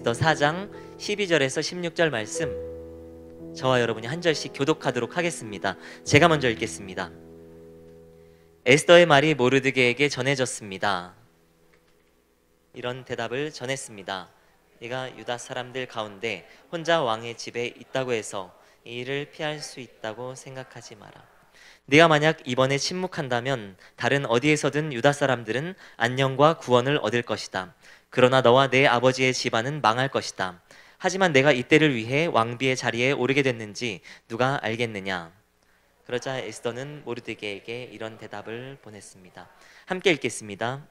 에스더 4장 12절에서 16절 말씀, 저와 여러분이 한 절씩 교독하도록 하겠습니다. 제가 먼저 읽겠습니다. 에스더의 말이 모르드게에게 전해졌습니다. 이런 대답을 전했습니다. 네가 유다 사람들 가운데 혼자 왕의 집에 있다고 해서 이 일을 피할 수 있다고 생각하지 마라. 네가 만약 이번에 침묵한다면 다른 어디에서든 유다 사람들은 안녕과 구원을 얻을 것이다. 그러나 너와 내 아버지의 집안은 망할 것이다. 하지만 내가 이때를 위해 왕비의 자리에 오르게 됐는지 누가 알겠느냐. 그러자 에스더는 모르드게에게 이런 대답을 보냈습니다. 함께 읽겠습니다.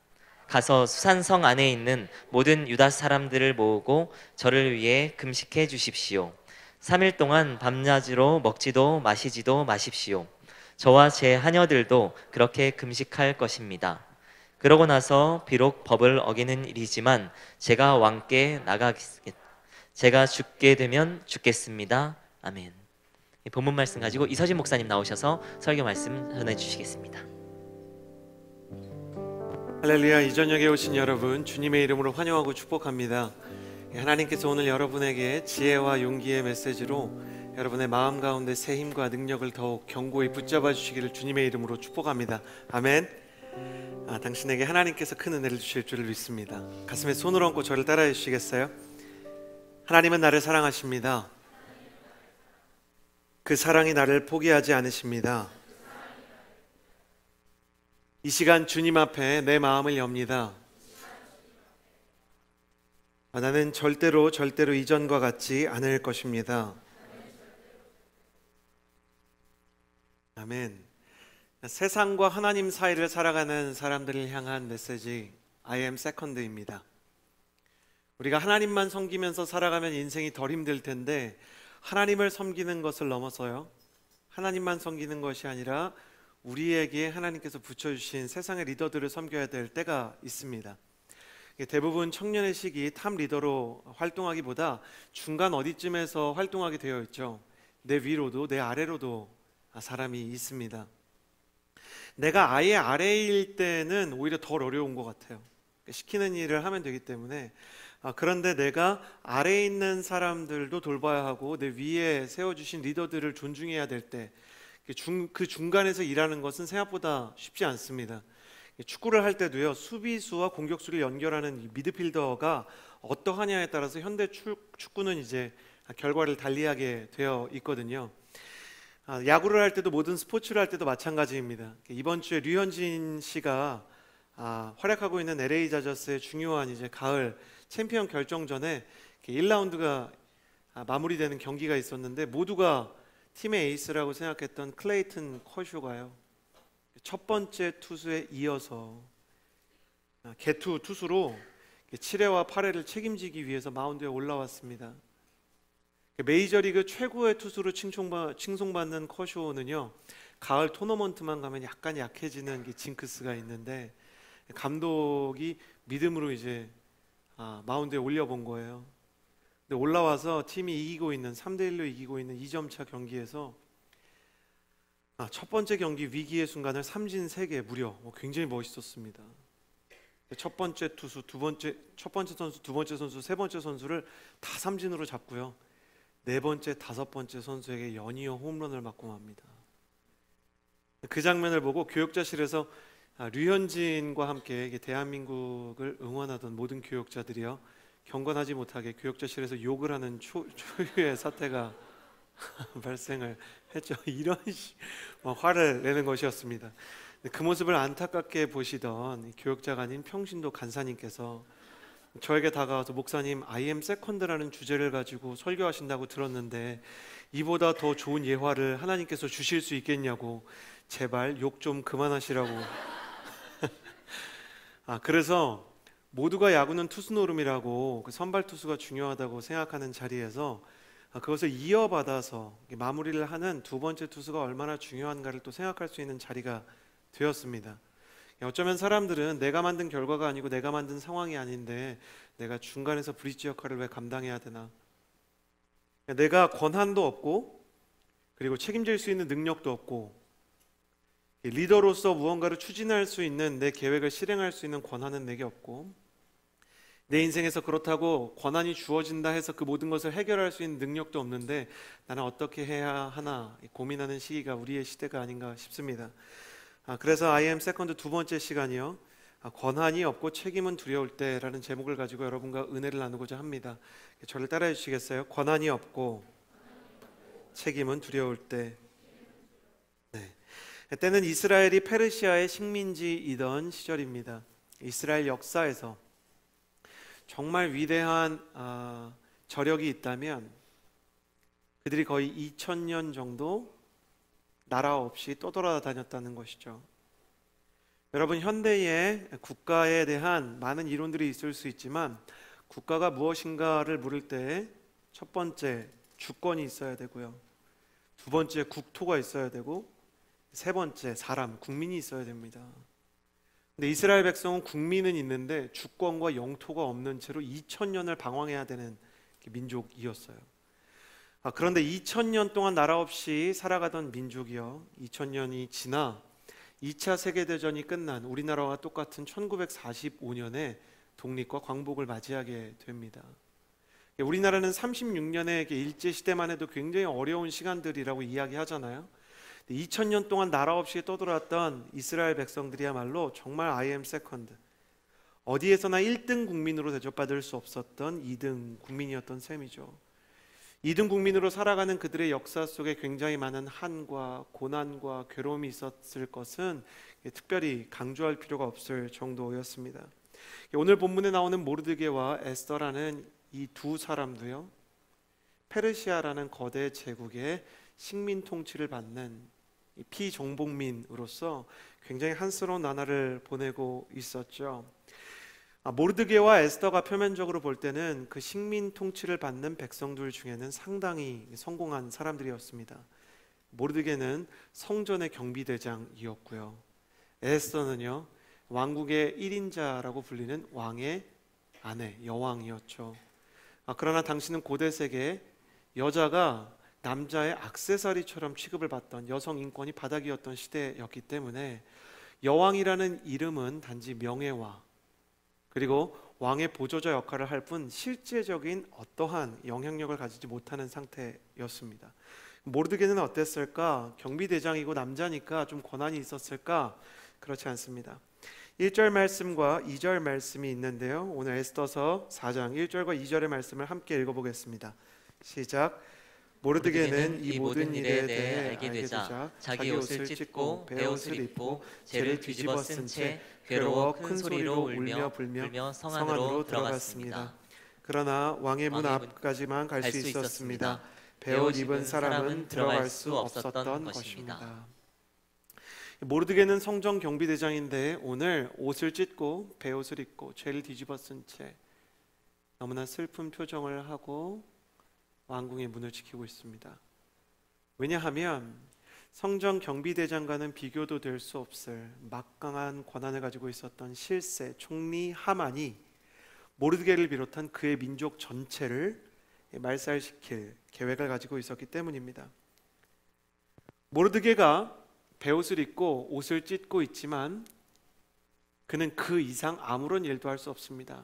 가서 수산성 안에 있는 모든 유다 사람들을 모으고 저를 위해 금식해 주십시오. 3일 동안 밤낮으로 먹지도 마시지도 마십시오. 저와 제 하녀들도 그렇게 금식할 것입니다. 그러고 나서 비록 법을 어기는 일이지만 제가 죽게 되면 죽겠습니다. 아멘. 본문 말씀 가지고 이서진 목사님 나오셔서 설교 말씀 전해 주시겠습니다. 할렐루야. 이 저녁에 오신 여러분 주님의 이름으로 환영하고 축복합니다. 하나님께서 오늘 여러분에게 지혜와 용기의 메시지로 여러분의 마음 가운데 새 힘과 능력을 더욱 견고히 붙잡아 주시기를 주님의 이름으로 축복합니다. 아멘. 당신에게 하나님께서 큰 은혜를 주실 줄을 믿습니다. 가슴에 손을 얹고 저를 따라해 주시겠어요? 하나님은 나를 사랑하십니다. 그 사랑이 나를 포기하지 않으십니다. 이 시간 주님 앞에 내 마음을 엽니다. 나는 절대로 이전과 같지 않을 것입니다. 아멘. 세상과 하나님 사이를 살아가는 사람들을 향한 메시지 I am second입니다. 우리가 하나님만 섬기면서 살아가면 인생이 덜 힘들 텐데 하나님을 섬기는 것을 넘어서요, 하나님만 섬기는 것이 아니라 우리에게 하나님께서 붙여주신 세상의 리더들을 섬겨야 될 때가 있습니다. 대부분 청년의 시기 탑 리더로 활동하기보다 중간 어디쯤에서 활동하게 되어 있죠. 내 위로도 내 아래로도 사람이 있습니다. 내가 아예 아래일 때는 오히려 덜 어려운 것 같아요. 시키는 일을 하면 되기 때문에. 그런데 내가 아래에 있는 사람들도 돌봐야 하고 내 위에 세워주신 리더들을 존중해야 될 때, 그 중간에서 일하는 것은 생각보다 쉽지 않습니다. 축구를 할 때도요, 수비수와 공격수를 연결하는 미드필더가 어떠하냐에 따라서 현대 축구는 이제 결과를 달리하게 되어 있거든요. 야구를 할 때도 모든 스포츠를 할 때도 마찬가지입니다. 이번 주에 류현진 씨가 활약하고 있는 LA 다저스의 중요한 이제 가을 챔피언 결정전에 1라운드가 마무리되는 경기가 있었는데, 모두가 팀의 에이스라고 생각했던 클레이튼 커쇼가요, 첫 번째 투수에 이어서 개투 투수로 7회와 8회를 책임지기 위해서 마운드에 올라왔습니다. 메이저리그 최고의 투수로 칭송받는 커쇼는요, 가을 토너먼트만 가면 약간 약해지는 징크스가 있는데, 감독이 믿음으로 이제 마운드에 올려본 거예요. 근데 올라와서 팀이 이기고 있는 3대1로 이기고 있는 2점차 경기에서 첫 번째 경기 위기의 순간을 삼진 3개 무려 굉장히 멋있었습니다. 첫 번째 투수, 첫 번째 선수, 두 번째 선수, 세 번째 선수를 다 삼진으로 잡고요, 네 번째, 다섯 번째 선수에게 연이어 홈런을 맞고 맙니다. 그 장면을 보고 교육자실에서 류현진과 함께 대한민국을 응원하던 모든 교육자들이요, 경건하지 못하게 교육자실에서 욕을 하는 초유의 사태가 발생을 했죠. 이런 화를 내는 것이었습니다. 그 모습을 안타깝게 보시던 교육자가 아닌 평신도 간사님께서 저에게 다가와서, 목사님, I am second라는 주제를 가지고 설교하신다고 들었는데 이보다 더 좋은 예화를 하나님께서 주실 수 있겠냐고, 제발 욕 좀 그만하시라고. 그래서 모두가 야구는 투수 노름이라고, 그 선발 투수가 중요하다고 생각하는 자리에서 그것을 이어받아서 마무리를 하는 두 번째 투수가 얼마나 중요한가를 또 생각할 수 있는 자리가 되었습니다. 어쩌면 사람들은 내가 만든 결과가 아니고 내가 만든 상황이 아닌데 내가 중간에서 브릿지 역할을 왜 감당해야 되나, 내가 권한도 없고 그리고 책임질 수 있는 능력도 없고 리더로서 무언가를 추진할 수 있는 내 계획을 실행할 수 있는 권한은 내게 없고 내 인생에서 그렇다고 권한이 주어진다 해서 그 모든 것을 해결할 수 있는 능력도 없는데 나는 어떻게 해야 하나 고민하는 시기가 우리의 시대가 아닌가 싶습니다. 그래서 I am second 두 번째 시간이요. 권한이 없고 책임은 두려울 때라는 제목을 가지고 여러분과 은혜를 나누고자 합니다. 저를 따라해 주시겠어요? 권한이 없고 책임은 두려울 때. 네. 때는 이스라엘이 페르시아의 식민지이던 시절입니다. 이스라엘 역사에서 정말 위대한 저력이 있다면 그들이 거의 2000년 정도 나라 없이 떠돌아다녔다는 것이죠. 여러분, 현대의 국가에 대한 많은 이론들이 있을 수 있지만 국가가 무엇인가를 물을 때 첫 번째 주권이 있어야 되고요, 두 번째 국토가 있어야 되고, 세 번째 사람, 국민이 있어야 됩니다. 근데 이스라엘 백성은 국민은 있는데 주권과 영토가 없는 채로 2000년을 방황해야 되는 민족이었어요. 그런데 2000년 동안 나라 없이 살아가던 민족이요, 2000년이 지나 2차 세계대전이 끝난 우리나라와 똑같은 1945년에 독립과 광복을 맞이하게 됩니다. 우리나라는 36년의 일제시대만 해도 굉장히 어려운 시간들이라고 이야기하잖아요. 2000년 동안 나라 없이 떠돌았던 이스라엘 백성들이야말로 정말 I am second, 어디에서나 1등 국민으로 대접받을 수 없었던 2등 국민이었던 셈이죠. 2등 국민으로 살아가는 그들의 역사 속에 굉장히 많은 한과 고난과 괴로움이 있었을 것은 특별히 강조할 필요가 없을 정도였습니다. 오늘 본문에 나오는 모르드게와 에스더라는 이 두 사람도요, 페르시아라는 거대 제국의 식민 통치를 받는 피정복민으로서 굉장히 한스러운 나날을 보내고 있었죠. 모르드게와 에스더가 표면적으로 볼 때는 그 식민 통치를 받는 백성들 중에는 상당히 성공한 사람들이었습니다. 모르드게는 성전의 경비대장이었고요, 에스더는요 왕국의 1인자라고 불리는 왕의 아내, 여왕이었죠. 그러나 당시는 고대 세계 여자가 남자의 액세서리처럼 취급을 받던, 여성 인권이 바닥이었던 시대였기 때문에 여왕이라는 이름은 단지 명예와 그리고 왕의 보조자 역할을 할 뿐 실제적인 어떠한 영향력을 가지지 못하는 상태였습니다. 모르드게는 어땠을까? 경비대장이고 남자니까 좀 권한이 있었을까? 그렇지 않습니다. 1절 말씀과 2절 말씀이 있는데요, 오늘 에스더서 4장 1절과 2절의 말씀을 함께 읽어보겠습니다. 시작. 모르드게는 이 모든 일에 대해 알게 되자 자기 옷을 찢고 베옷을 입고 재를 뒤집어 쓴 채 괴로워 큰 소리로 울며 불며 성 안으로 들어갔습니다. 그러나 왕의 문 앞까지만 갈 수 있었습니다. 베옷 입은 사람은 들어갈 수 없었던 것입니다. 모르드게는 성전 경비대장인데 오늘 옷을 찢고 베옷을 입고 죄를 뒤집어 쓴 채 너무나 슬픈 표정을 하고 왕궁의 문을 지키고 있습니다. 왜냐하면 성전 경비대장과는 비교도 될 수 없을 막강한 권한을 가지고 있었던 실세 총리 하만이 모르드게를 비롯한 그의 민족 전체를 말살시킬 계획을 가지고 있었기 때문입니다. 모르드게가 베옷을 입고 옷을 찢고 있지만 그는 그 이상 아무런 일도 할 수 없습니다.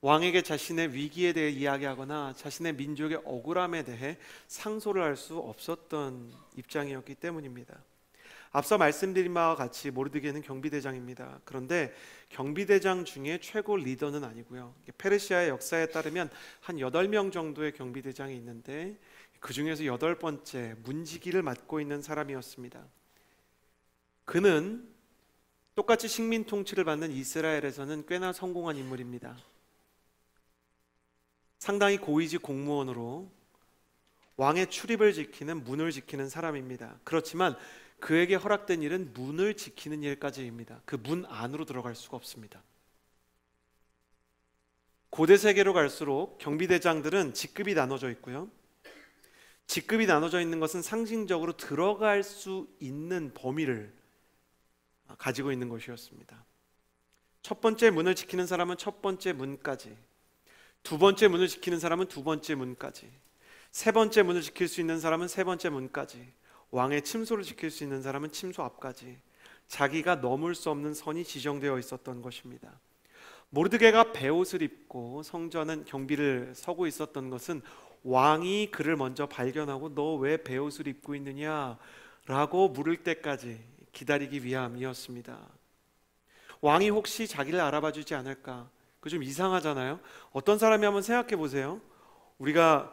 왕에게 자신의 위기에 대해 이야기하거나 자신의 민족의 억울함에 대해 상소를 할 수 없었던 입장이었기 때문입니다. 앞서 말씀드린 바와 같이 모르드게는 경비대장입니다. 그런데 경비대장 중에 최고 리더는 아니고요, 페르시아의 역사에 따르면 한 8명 정도의 경비대장이 있는데 그 중에서 8번째 문지기를 맡고 있는 사람이었습니다. 그는 똑같이 식민 통치를 받는 이스라엘에서는 꽤나 성공한 인물입니다. 상당히 고위직 공무원으로 왕의 출입을 지키는, 문을 지키는 사람입니다. 그렇지만 그에게 허락된 일은 문을 지키는 일까지입니다. 그 문 안으로 들어갈 수가 없습니다. 고대 세계로 갈수록 경비대장들은 직급이 나눠져 있고요, 직급이 나눠져 있는 것은 상징적으로 들어갈 수 있는 범위를 가지고 있는 것이었습니다. 첫 번째 문을 지키는 사람은 첫 번째 문까지, 두 번째 문을 지키는 사람은 두 번째 문까지, 세 번째 문을 지킬 수 있는 사람은 세 번째 문까지, 왕의 침소를 지킬 수 있는 사람은 침소 앞까지 자기가 넘을 수 없는 선이 지정되어 있었던 것입니다. 모르드게가 베옷을 입고 성전은 경비를 서고 있었던 것은 왕이 그를 먼저 발견하고 너 왜 베옷을 입고 있느냐 라고 물을 때까지 기다리기 위함이었습니다. 왕이 혹시 자기를 알아봐 주지 않을까? 그 좀 이상하잖아요. 어떤 사람이 한번 생각해 보세요. 우리가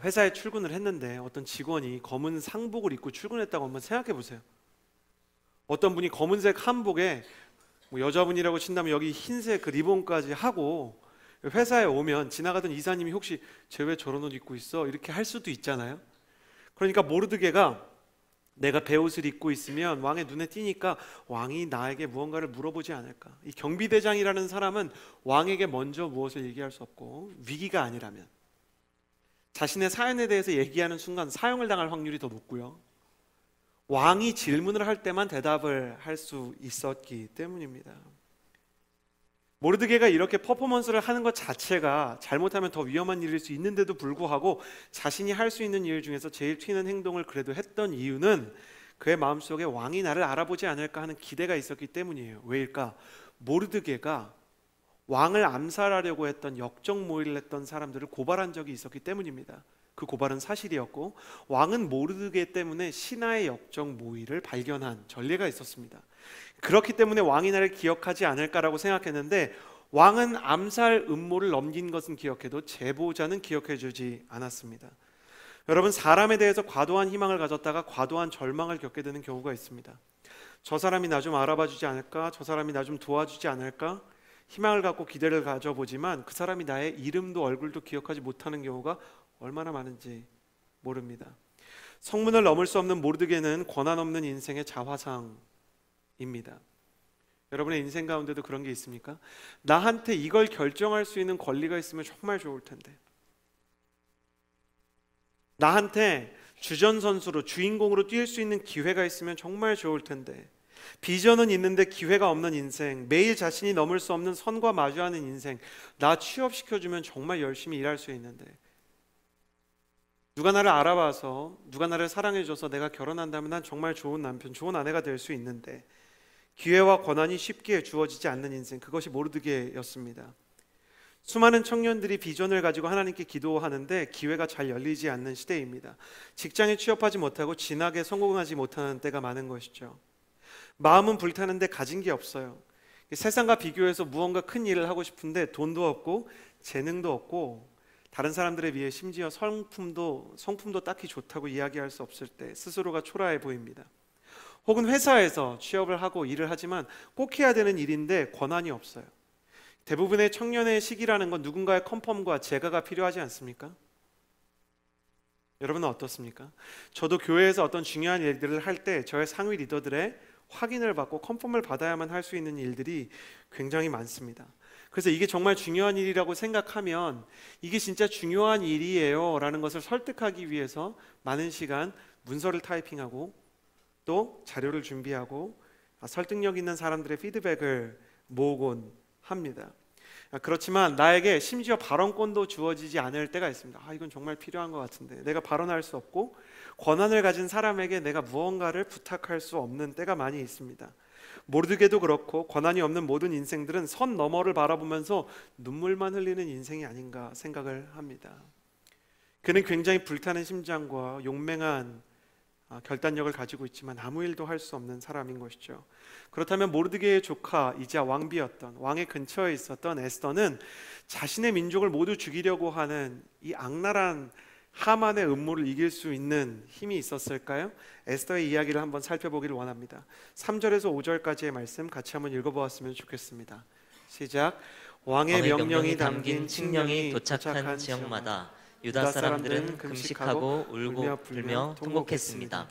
회사에 출근을 했는데 어떤 직원이 검은 상복을 입고 출근했다고 한번 생각해 보세요. 어떤 분이 검은색 한복에 뭐 여자분이라고 친다면 여기 흰색 그 리본까지 하고 회사에 오면 지나가던 이사님이 혹시 쟤 왜 저런 옷 입고 있어? 이렇게 할 수도 있잖아요. 그러니까 모르드게가 내가 베옷을 입고 있으면 왕의 눈에 띄니까 왕이 나에게 무언가를 물어보지 않을까. 이 경비대장이라는 사람은 왕에게 먼저 무엇을 얘기할 수 없고 위기가 아니라면 자신의 사연에 대해서 얘기하는 순간 사형을 당할 확률이 더 높고요. 왕이 질문을 할 때만 대답을 할 수 있었기 때문입니다. 모르드게가 이렇게 퍼포먼스를 하는 것 자체가 잘못하면 더 위험한 일일 수 있는데도 불구하고 자신이 할 수 있는 일 중에서 제일 튀는 행동을 그래도 했던 이유는 그의 마음속에 왕이 나를 알아보지 않을까 하는 기대가 있었기 때문이에요. 왜일까? 모르드게가 왕을 암살하려고 했던 역적 모의를 했던 사람들을 고발한 적이 있었기 때문입니다. 그 고발은 사실이었고 왕은 모르드게 때문에 신하의 역적 모의를 발견한 전례가 있었습니다. 그렇기 때문에 왕이 나를 기억하지 않을까라고 생각했는데 왕은 암살 음모를 넘긴 것은 기억해도 제보자는 기억해주지 않았습니다. 여러분, 사람에 대해서 과도한 희망을 가졌다가 과도한 절망을 겪게 되는 경우가 있습니다. 저 사람이 나 좀 알아봐 주지 않을까? 저 사람이 나 좀 도와주지 않을까? 희망을 갖고 기대를 가져보지만 그 사람이 나의 이름도 얼굴도 기억하지 못하는 경우가 얼마나 많은지 모릅니다. 성문을 넘을 수 없는 모르드게는 권한 없는 인생의 자화상입니다. 여러분의 인생 가운데도 그런 게 있습니까? 나한테 이걸 결정할 수 있는 권리가 있으면 정말 좋을 텐데, 나한테 주전 선수로 주인공으로 뛸 수 있는 기회가 있으면 정말 좋을 텐데, 비전은 있는데 기회가 없는 인생, 매일 자신이 넘을 수 없는 선과 마주하는 인생, 나 취업시켜주면 정말 열심히 일할 수 있는데, 누가 나를 알아봐서 누가 나를 사랑해줘서 내가 결혼한다면 난 정말 좋은 남편, 좋은 아내가 될 수 있는데 기회와 권한이 쉽게 주어지지 않는 인생, 그것이 모르드게였습니다. 수많은 청년들이 비전을 가지고 하나님께 기도하는데 기회가 잘 열리지 않는 시대입니다. 직장에 취업하지 못하고 진학에 성공하지 못하는 때가 많은 것이죠. 마음은 불타는데 가진 게 없어요. 세상과 비교해서 무언가 큰 일을 하고 싶은데 돈도 없고 재능도 없고 다른 사람들에 비해 심지어 성품도 딱히 좋다고 이야기할 수 없을 때 스스로가 초라해 보입니다. 혹은 회사에서 취업을 하고 일을 하지만 꼭 해야 되는 일인데 권한이 없어요. 대부분의 청년의 시기라는 건 누군가의 컨펌과 제가가 필요하지 않습니까? 여러분은 어떻습니까? 저도 교회에서 어떤 중요한 일들을 할 때 저의 상위 리더들의 확인을 받고 컨펌을 받아야만 할 수 있는 일들이 굉장히 많습니다. 그래서 이게 정말 중요한 일이라고 생각하면 이게 진짜 중요한 일이에요 라는 것을 설득하기 위해서 많은 시간 문서를 타이핑하고 또 자료를 준비하고 설득력 있는 사람들의 피드백을 모으곤 합니다. 그렇지만 나에게 심지어 발언권도 주어지지 않을 때가 있습니다. 이건 정말 필요한 것 같은데 내가 발언할 수 없고 권한을 가진 사람에게 내가 무언가를 부탁할 수 없는 때가 많이 있습니다. 모르드게도 그렇고 권한이 없는 모든 인생들은 선 너머를 바라보면서 눈물만 흘리는 인생이 아닌가 생각을 합니다. 그는 굉장히 불타는 심장과 용맹한 결단력을 가지고 있지만 아무 일도 할 수 없는 사람인 것이죠. 그렇다면 모르드게의 조카이자 왕비였던, 왕의 근처에 있었던 에스더는 자신의 민족을 모두 죽이려고 하는 이 악랄한 하만의 음모를 이길 수 있는 힘이 있었을까요? 에스더의 이야기를 한번 살펴보기를 원합니다. 3절에서 5절까지의 말씀 같이 한번 읽어보았으면 좋겠습니다. 시작. 왕의 명령이 담긴 칙령이 도착한 지역마다 유다 사람들은 금식하고 울고 불며 통곡했습니다.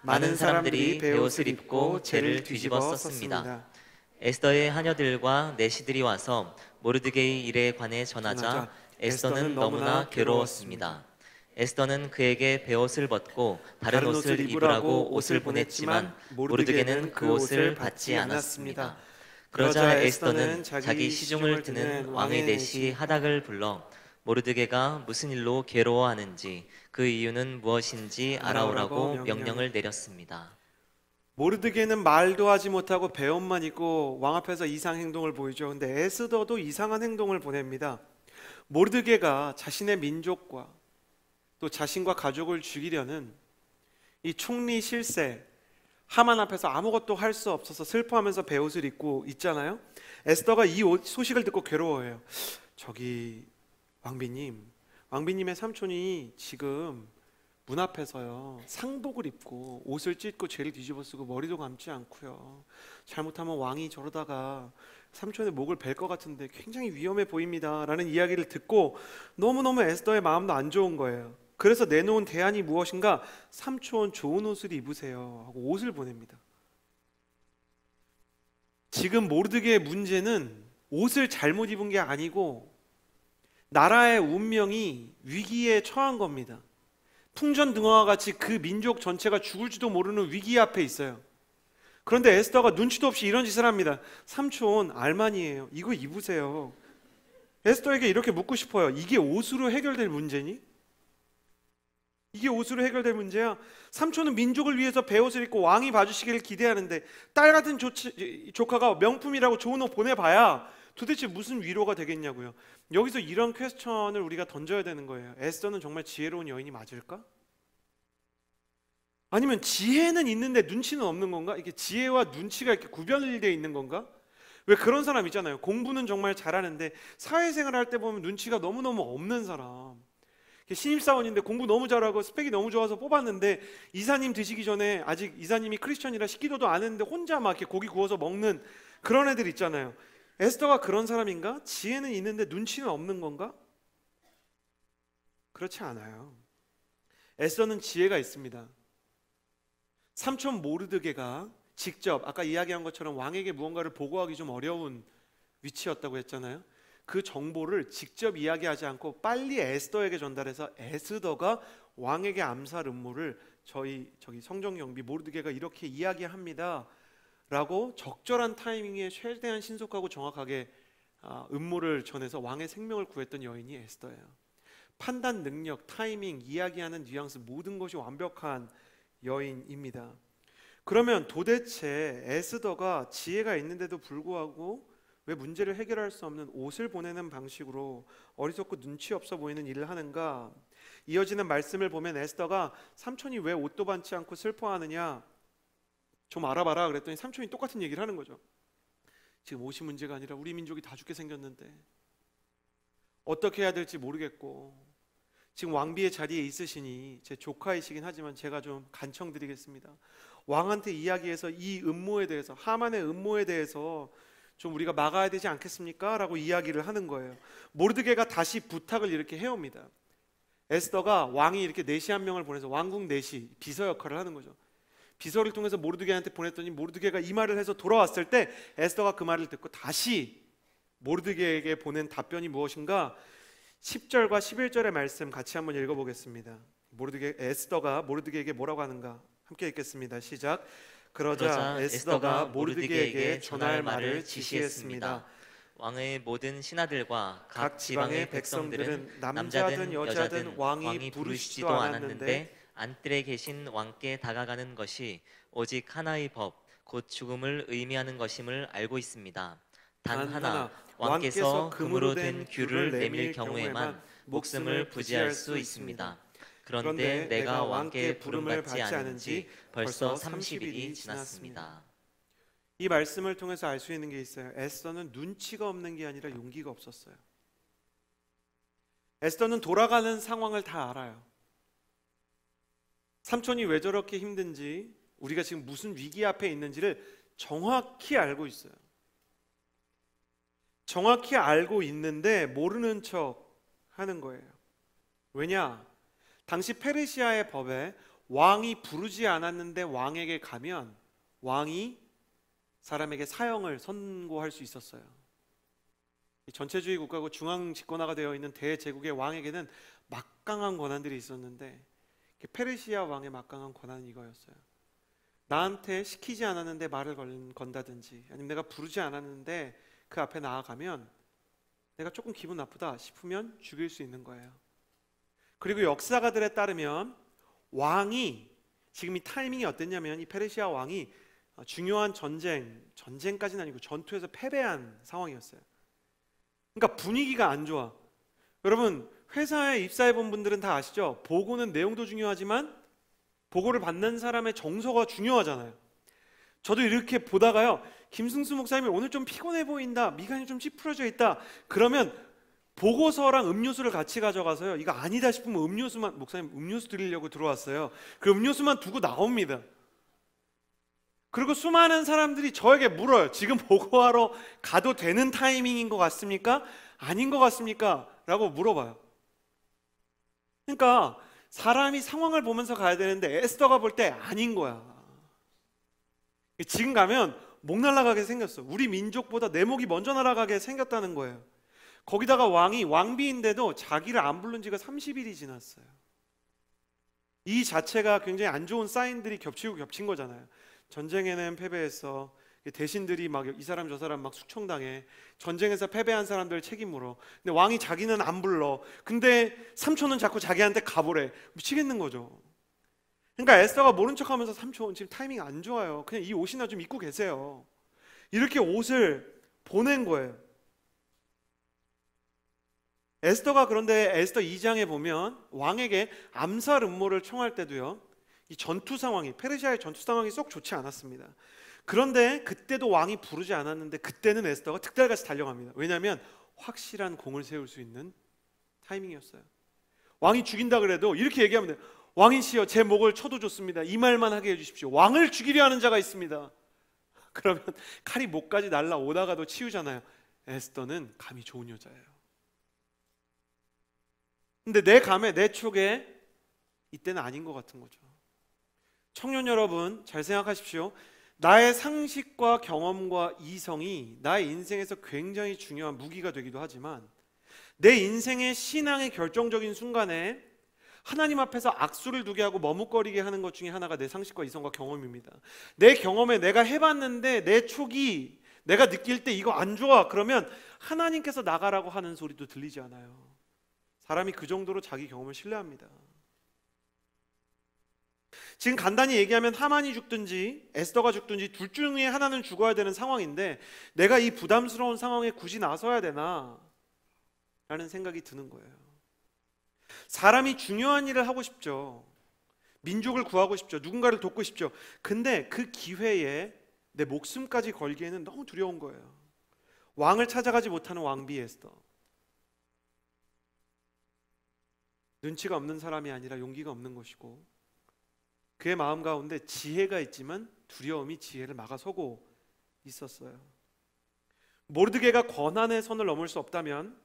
많은 사람들이 베옷을 입고 재를 뒤집어 썼습니다. 에스더의 하녀들과 내시들이 와서 모르드게의 일에 관해 전하자 에스더는 너무나 괴로웠습니다. 에스더는 그에게 베옷을 벗고 다른 옷을 입으라고 옷을 보냈지만 모르드게는 그 옷을 받지 않았습니다. 그러자 에스더는 자기 시중을 드는 왕의 내시 하닥을 불러 모르드게가 무슨 일로 괴로워하는지 그 이유는 무엇인지 알아오라고 명령을 내렸습니다. 모르드게는 말도 하지 못하고 배옷만 입고 왕 앞에서 이상 행동을 보이죠. 근데 에스더도 이상한 행동을 보냅니다. 모르드게가 자신의 민족과 또 자신과 가족을 죽이려는 이 총리 실세 하만 앞에서 아무것도 할 수 없어서 슬퍼하면서 베옷을 입고 있잖아요. 에스더가 이 소식을 듣고 괴로워해요. 저기 왕비님의 삼촌이 지금 문 앞에서요 상복을 입고 옷을 찢고 죄를 뒤집어 쓰고 머리도 감지 않고요, 잘못하면 왕이 저러다가 삼촌의 목을 벨 것 같은데 굉장히 위험해 보입니다 라는 이야기를 듣고 너무너무 에스더의 마음도 안 좋은 거예요. 그래서 내놓은 대안이 무엇인가? 삼촌 좋은 옷을 입으세요 하고 옷을 보냅니다. 지금 모르드게의 문제는 옷을 잘못 입은 게 아니고 나라의 운명이 위기에 처한 겁니다. 풍전등화와 같이 그 민족 전체가 죽을지도 모르는 위기 앞에 있어요. 그런데 에스더가 눈치도 없이 이런 짓을 합니다. 삼촌 알만이에요, 이거 입으세요. 에스더에게 이렇게 묻고 싶어요. 이게 옷으로 해결될 문제니? 이게 옷으로 해결될 문제야? 삼촌은 민족을 위해서 베옷을 입고 왕이 봐주시기를 기대하는데 딸 같은 조카가 명품이라고 좋은 옷 보내봐야 도대체 무슨 위로가 되겠냐고요. 여기서 이런 퀘스천을 우리가 던져야 되는 거예요. 에스더는 정말 지혜로운 여인이 맞을까? 아니면 지혜는 있는데 눈치는 없는 건가? 이게 지혜와 눈치가 이렇게 구별되어 있는 건가? 왜 그런 사람 있잖아요. 공부는 정말 잘하는데 사회생활 할 때 보면 눈치가 너무너무 없는 사람. 신입사원인데 공부 너무 잘하고 스펙이 너무 좋아서 뽑았는데 이사님 드시기 전에 아직 이사님이 크리스천이라 식기도도 안 했는데 혼자 막 이렇게 고기 구워서 먹는 그런 애들 있잖아요. 에스더가 그런 사람인가? 지혜는 있는데 눈치는 없는 건가? 그렇지 않아요. 에스더는 지혜가 있습니다. 삼촌 모르드게가 직접 아까 이야기한 것처럼 왕에게 무언가를 보고하기 좀 어려운 위치였다고 했잖아요. 그 정보를 직접 이야기하지 않고 빨리 에스더에게 전달해서 에스더가 왕에게 암살 음모를 저기 성정경비 모르드게가 이렇게 이야기합니다 라고 적절한 타이밍에 최대한 신속하고 정확하게 음모를 전해서 왕의 생명을 구했던 여인이 에스더예요. 판단 능력, 타이밍, 이야기하는 뉘앙스 모든 것이 완벽한 여인입니다. 그러면 도대체 에스더가 지혜가 있는데도 불구하고 왜 문제를 해결할 수 없는 옷을 보내는 방식으로 어리석고 눈치 없어 보이는 일을 하는가? 이어지는 말씀을 보면 에스더가 삼촌이 왜 옷도 받지 않고 슬퍼하느냐 좀 알아봐라 그랬더니 삼촌이 똑같은 얘기를 하는 거죠. 지금 옷이 문제가 아니라 우리 민족이 다 죽게 생겼는데 어떻게 해야 될지 모르겠고 지금 왕비의 자리에 있으시니 제 조카이시긴 하지만 제가 좀 간청드리겠습니다. 왕한테 이야기해서 이 음모에 대해서, 하만의 음모에 대해서 좀 우리가 막아야 되지 않겠습니까? 라고 이야기를 하는 거예요. 모르드게가 다시 부탁을 이렇게 해옵니다. 에스더가 왕이 이렇게 내시 한 명을 보내서 왕궁 내시, 비서 역할을 하는 거죠. 비서를 통해서 모르드게한테 보냈더니 모르드게가 이 말을 해서 돌아왔을 때 에스더가 그 말을 듣고 다시 모르드게에게 보낸 답변이 무엇인가? 10절과 11절의 말씀 같이 한번 읽어보겠습니다. 에스더가 모르드게에게 뭐라고 하는가? 함께 읽겠습니다. 시작. 그러자 에스더가 모르드게에게 전할 말을 지시했습니다. 왕의 모든 신하들과 각 지방의 백성들은 남자든 여자든 왕이 부르시지도 않았는데 안뜰에 계신 왕께 다가가는 것이 오직 하나의 법, 곧 죽음을 의미하는 것임을 알고 있습니다. 단 하나, 왕께서 금으로 된 귤을 내밀 경우에만 목숨을 부지할 수 있습니다. 그런데 내가 왕께 부름을 받지 않은 지 벌써 30일이 지났습니다. 이 말씀을 통해서 알 수 있는 게 있어요. 에스더는 눈치가 없는 게 아니라 용기가 없었어요. 에스더는 돌아가는 상황을 다 알아요. 삼촌이 왜 저렇게 힘든지, 우리가 지금 무슨 위기 앞에 있는지를 정확히 알고 있어요. 정확히 알고 있는데 모르는 척 하는 거예요. 왜냐? 당시 페르시아의 법에 왕이 부르지 않았는데 왕에게 가면 왕이 사람에게 사형을 선고할 수 있었어요. 전체주의 국가고 중앙 집권화가 되어 있는 대제국의 왕에게는 막강한 권한들이 있었는데 페르시아 왕의 막강한 권한은 이거였어요. 나한테 시키지 않았는데 말을 건다든지 아니면 내가 부르지 않았는데 그 앞에 나아가면 내가 조금 기분 나쁘다 싶으면 죽일 수 있는 거예요. 그리고 역사가들에 따르면 왕이 지금 이 타이밍이 어땠냐면 이 페르시아 왕이 중요한 전쟁까지는 아니고 전투에서 패배한 상황이었어요. 그러니까 분위기가 안 좋아. 여러분, 회사에 입사해 본 분들은 다 아시죠? 보고는 내용도 중요하지만 보고를 받는 사람의 정서가 중요하잖아요. 저도 이렇게 보다가요, 김승수 목사님이 오늘 좀 피곤해 보인다, 미간이 좀 찌푸려져 있다, 그러면 보고서랑 음료수를 같이 가져가서요, 이거 아니다 싶으면 음료수만, 목사님 음료수 드리려고 들어왔어요, 그 음료수만 두고 나옵니다. 그리고 수많은 사람들이 저에게 물어요. 지금 보고하러 가도 되는 타이밍인 것 같습니까? 아닌 것 같습니까? 라고 물어봐요. 그러니까 사람이 상황을 보면서 가야 되는데 에스더가 볼 때 아닌 거야. 지금 가면 목 날아가게 생겼어. 우리 민족보다 내 목이 먼저 날아가게 생겼다는 거예요. 거기다가 왕이 왕비인데도 자기를 안 부른 지가 30일이 지났어요. 이 자체가 굉장히 안 좋은 사인들이 겹치고 겹친 거잖아요. 전쟁에는 패배했어. 대신들이 막 이 사람 저 사람 막 숙청당해. 전쟁에서 패배한 사람들 책임으로. 근데 왕이 자기는 안 불러. 근데 삼촌은 자꾸 자기한테 가보래. 미치겠는 거죠. 그러니까 에스더가 모른 척하면서 삼촌 지금 타이밍 안 좋아요. 그냥 이 옷이나 좀 입고 계세요. 이렇게 옷을 보낸 거예요. 에스더가 그런데 에스더 2장에 보면 왕에게 암살 음모를 청할 때도요, 이 전투 상황이, 페르시아의 전투 상황이 쏙 좋지 않았습니다. 그런데 그때도 왕이 부르지 않았는데 그때는 에스더가 특달같이 달려갑니다. 왜냐하면 확실한 공을 세울 수 있는 타이밍이었어요. 왕이 죽인다 그래도 이렇게 얘기하면 돼요. 왕이시여, 제 목을 쳐도 좋습니다. 이 말만 하게 해주십시오. 왕을 죽이려 하는 자가 있습니다. 그러면 칼이 목까지 날라오다가도 치우잖아요. 에스더는 감이 좋은 여자예요. 근데 내 감에, 내 촉에 이때는 아닌 것 같은 거죠. 청년 여러분, 잘 생각하십시오. 나의 상식과 경험과 이성이 나의 인생에서 굉장히 중요한 무기가 되기도 하지만, 내 인생의 신앙의 결정적인 순간에 하나님 앞에서 악수를 두게 하고 머뭇거리게 하는 것 중에 하나가 내 상식과 이성과 경험입니다. 내 경험에 내가 해봤는데 내 촉이, 내가 느낄 때 이거 안 좋아, 그러면 하나님께서 나가라고 하는 소리도 들리지 않아요. 사람이 그 정도로 자기 경험을 신뢰합니다. 지금 간단히 얘기하면 하만이 죽든지 에스더가 죽든지 둘 중에 하나는 죽어야 되는 상황인데, 내가 이 부담스러운 상황에 굳이 나서야 되나? 라는 생각이 드는 거예요. 사람이 중요한 일을 하고 싶죠. 민족을 구하고 싶죠. 누군가를 돕고 싶죠. 근데 그 기회에 내 목숨까지 걸기에는 너무 두려운 거예요. 왕을 찾아가지 못하는 왕비 에스더. 눈치가 없는 사람이 아니라 용기가 없는 것이고, 그의 마음 가운데 지혜가 있지만 두려움이 지혜를 막아서고 있었어요. 모르드게가 권한의 선을 넘을 수 없다면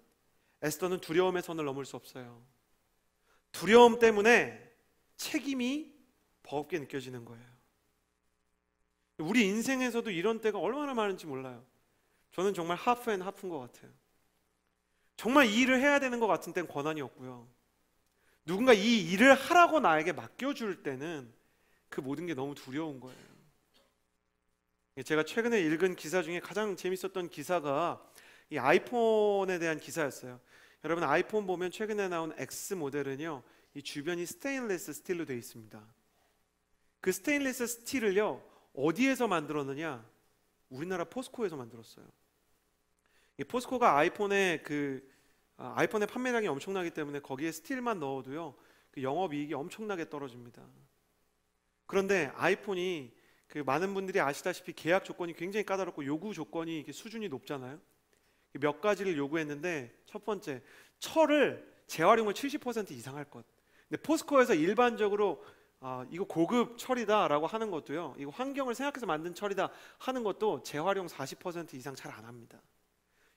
에스더는 두려움의 선을 넘을 수 없어요. 두려움 때문에 책임이 버겁게 느껴지는 거예요. 우리 인생에서도 이런 때가 얼마나 많은지 몰라요. 저는 정말 하프 앤 하프인 것 같아요. 정말 이 일을 해야 되는 것 같은 때는 권한이 없고요, 누군가 이 일을 하라고 나에게 맡겨줄 때는 그 모든 게 너무 두려운 거예요. 제가 최근에 읽은 기사 중에 가장 재밌었던 기사가 이 아이폰에 대한 기사였어요. 여러분, 아이폰 보면 최근에 나온 X 모델은요, 이 주변이 스테인리스 스틸로 되어 있습니다. 그 스테인리스 스틸을요, 어디에서 만들었느냐? 우리나라 포스코에서 만들었어요. 이 포스코가 아이폰의 판매량이 엄청나기 때문에 거기에 스틸만 넣어도요, 그 영업이익이 엄청나게 떨어집니다. 그런데 아이폰이 많은 분들이 아시다시피 계약 조건이 굉장히 까다롭고 요구 조건이 이렇게 수준이 높잖아요. 몇 가지를 요구했는데, 첫 번째, 철을 재활용을 70% 이상 할 것. 근데 포스코에서 일반적으로 이거 고급 철이다라고 하는 것도요, 이거 환경을 생각해서 만든 철이다 하는 것도 재활용 40% 이상 잘 안 합니다.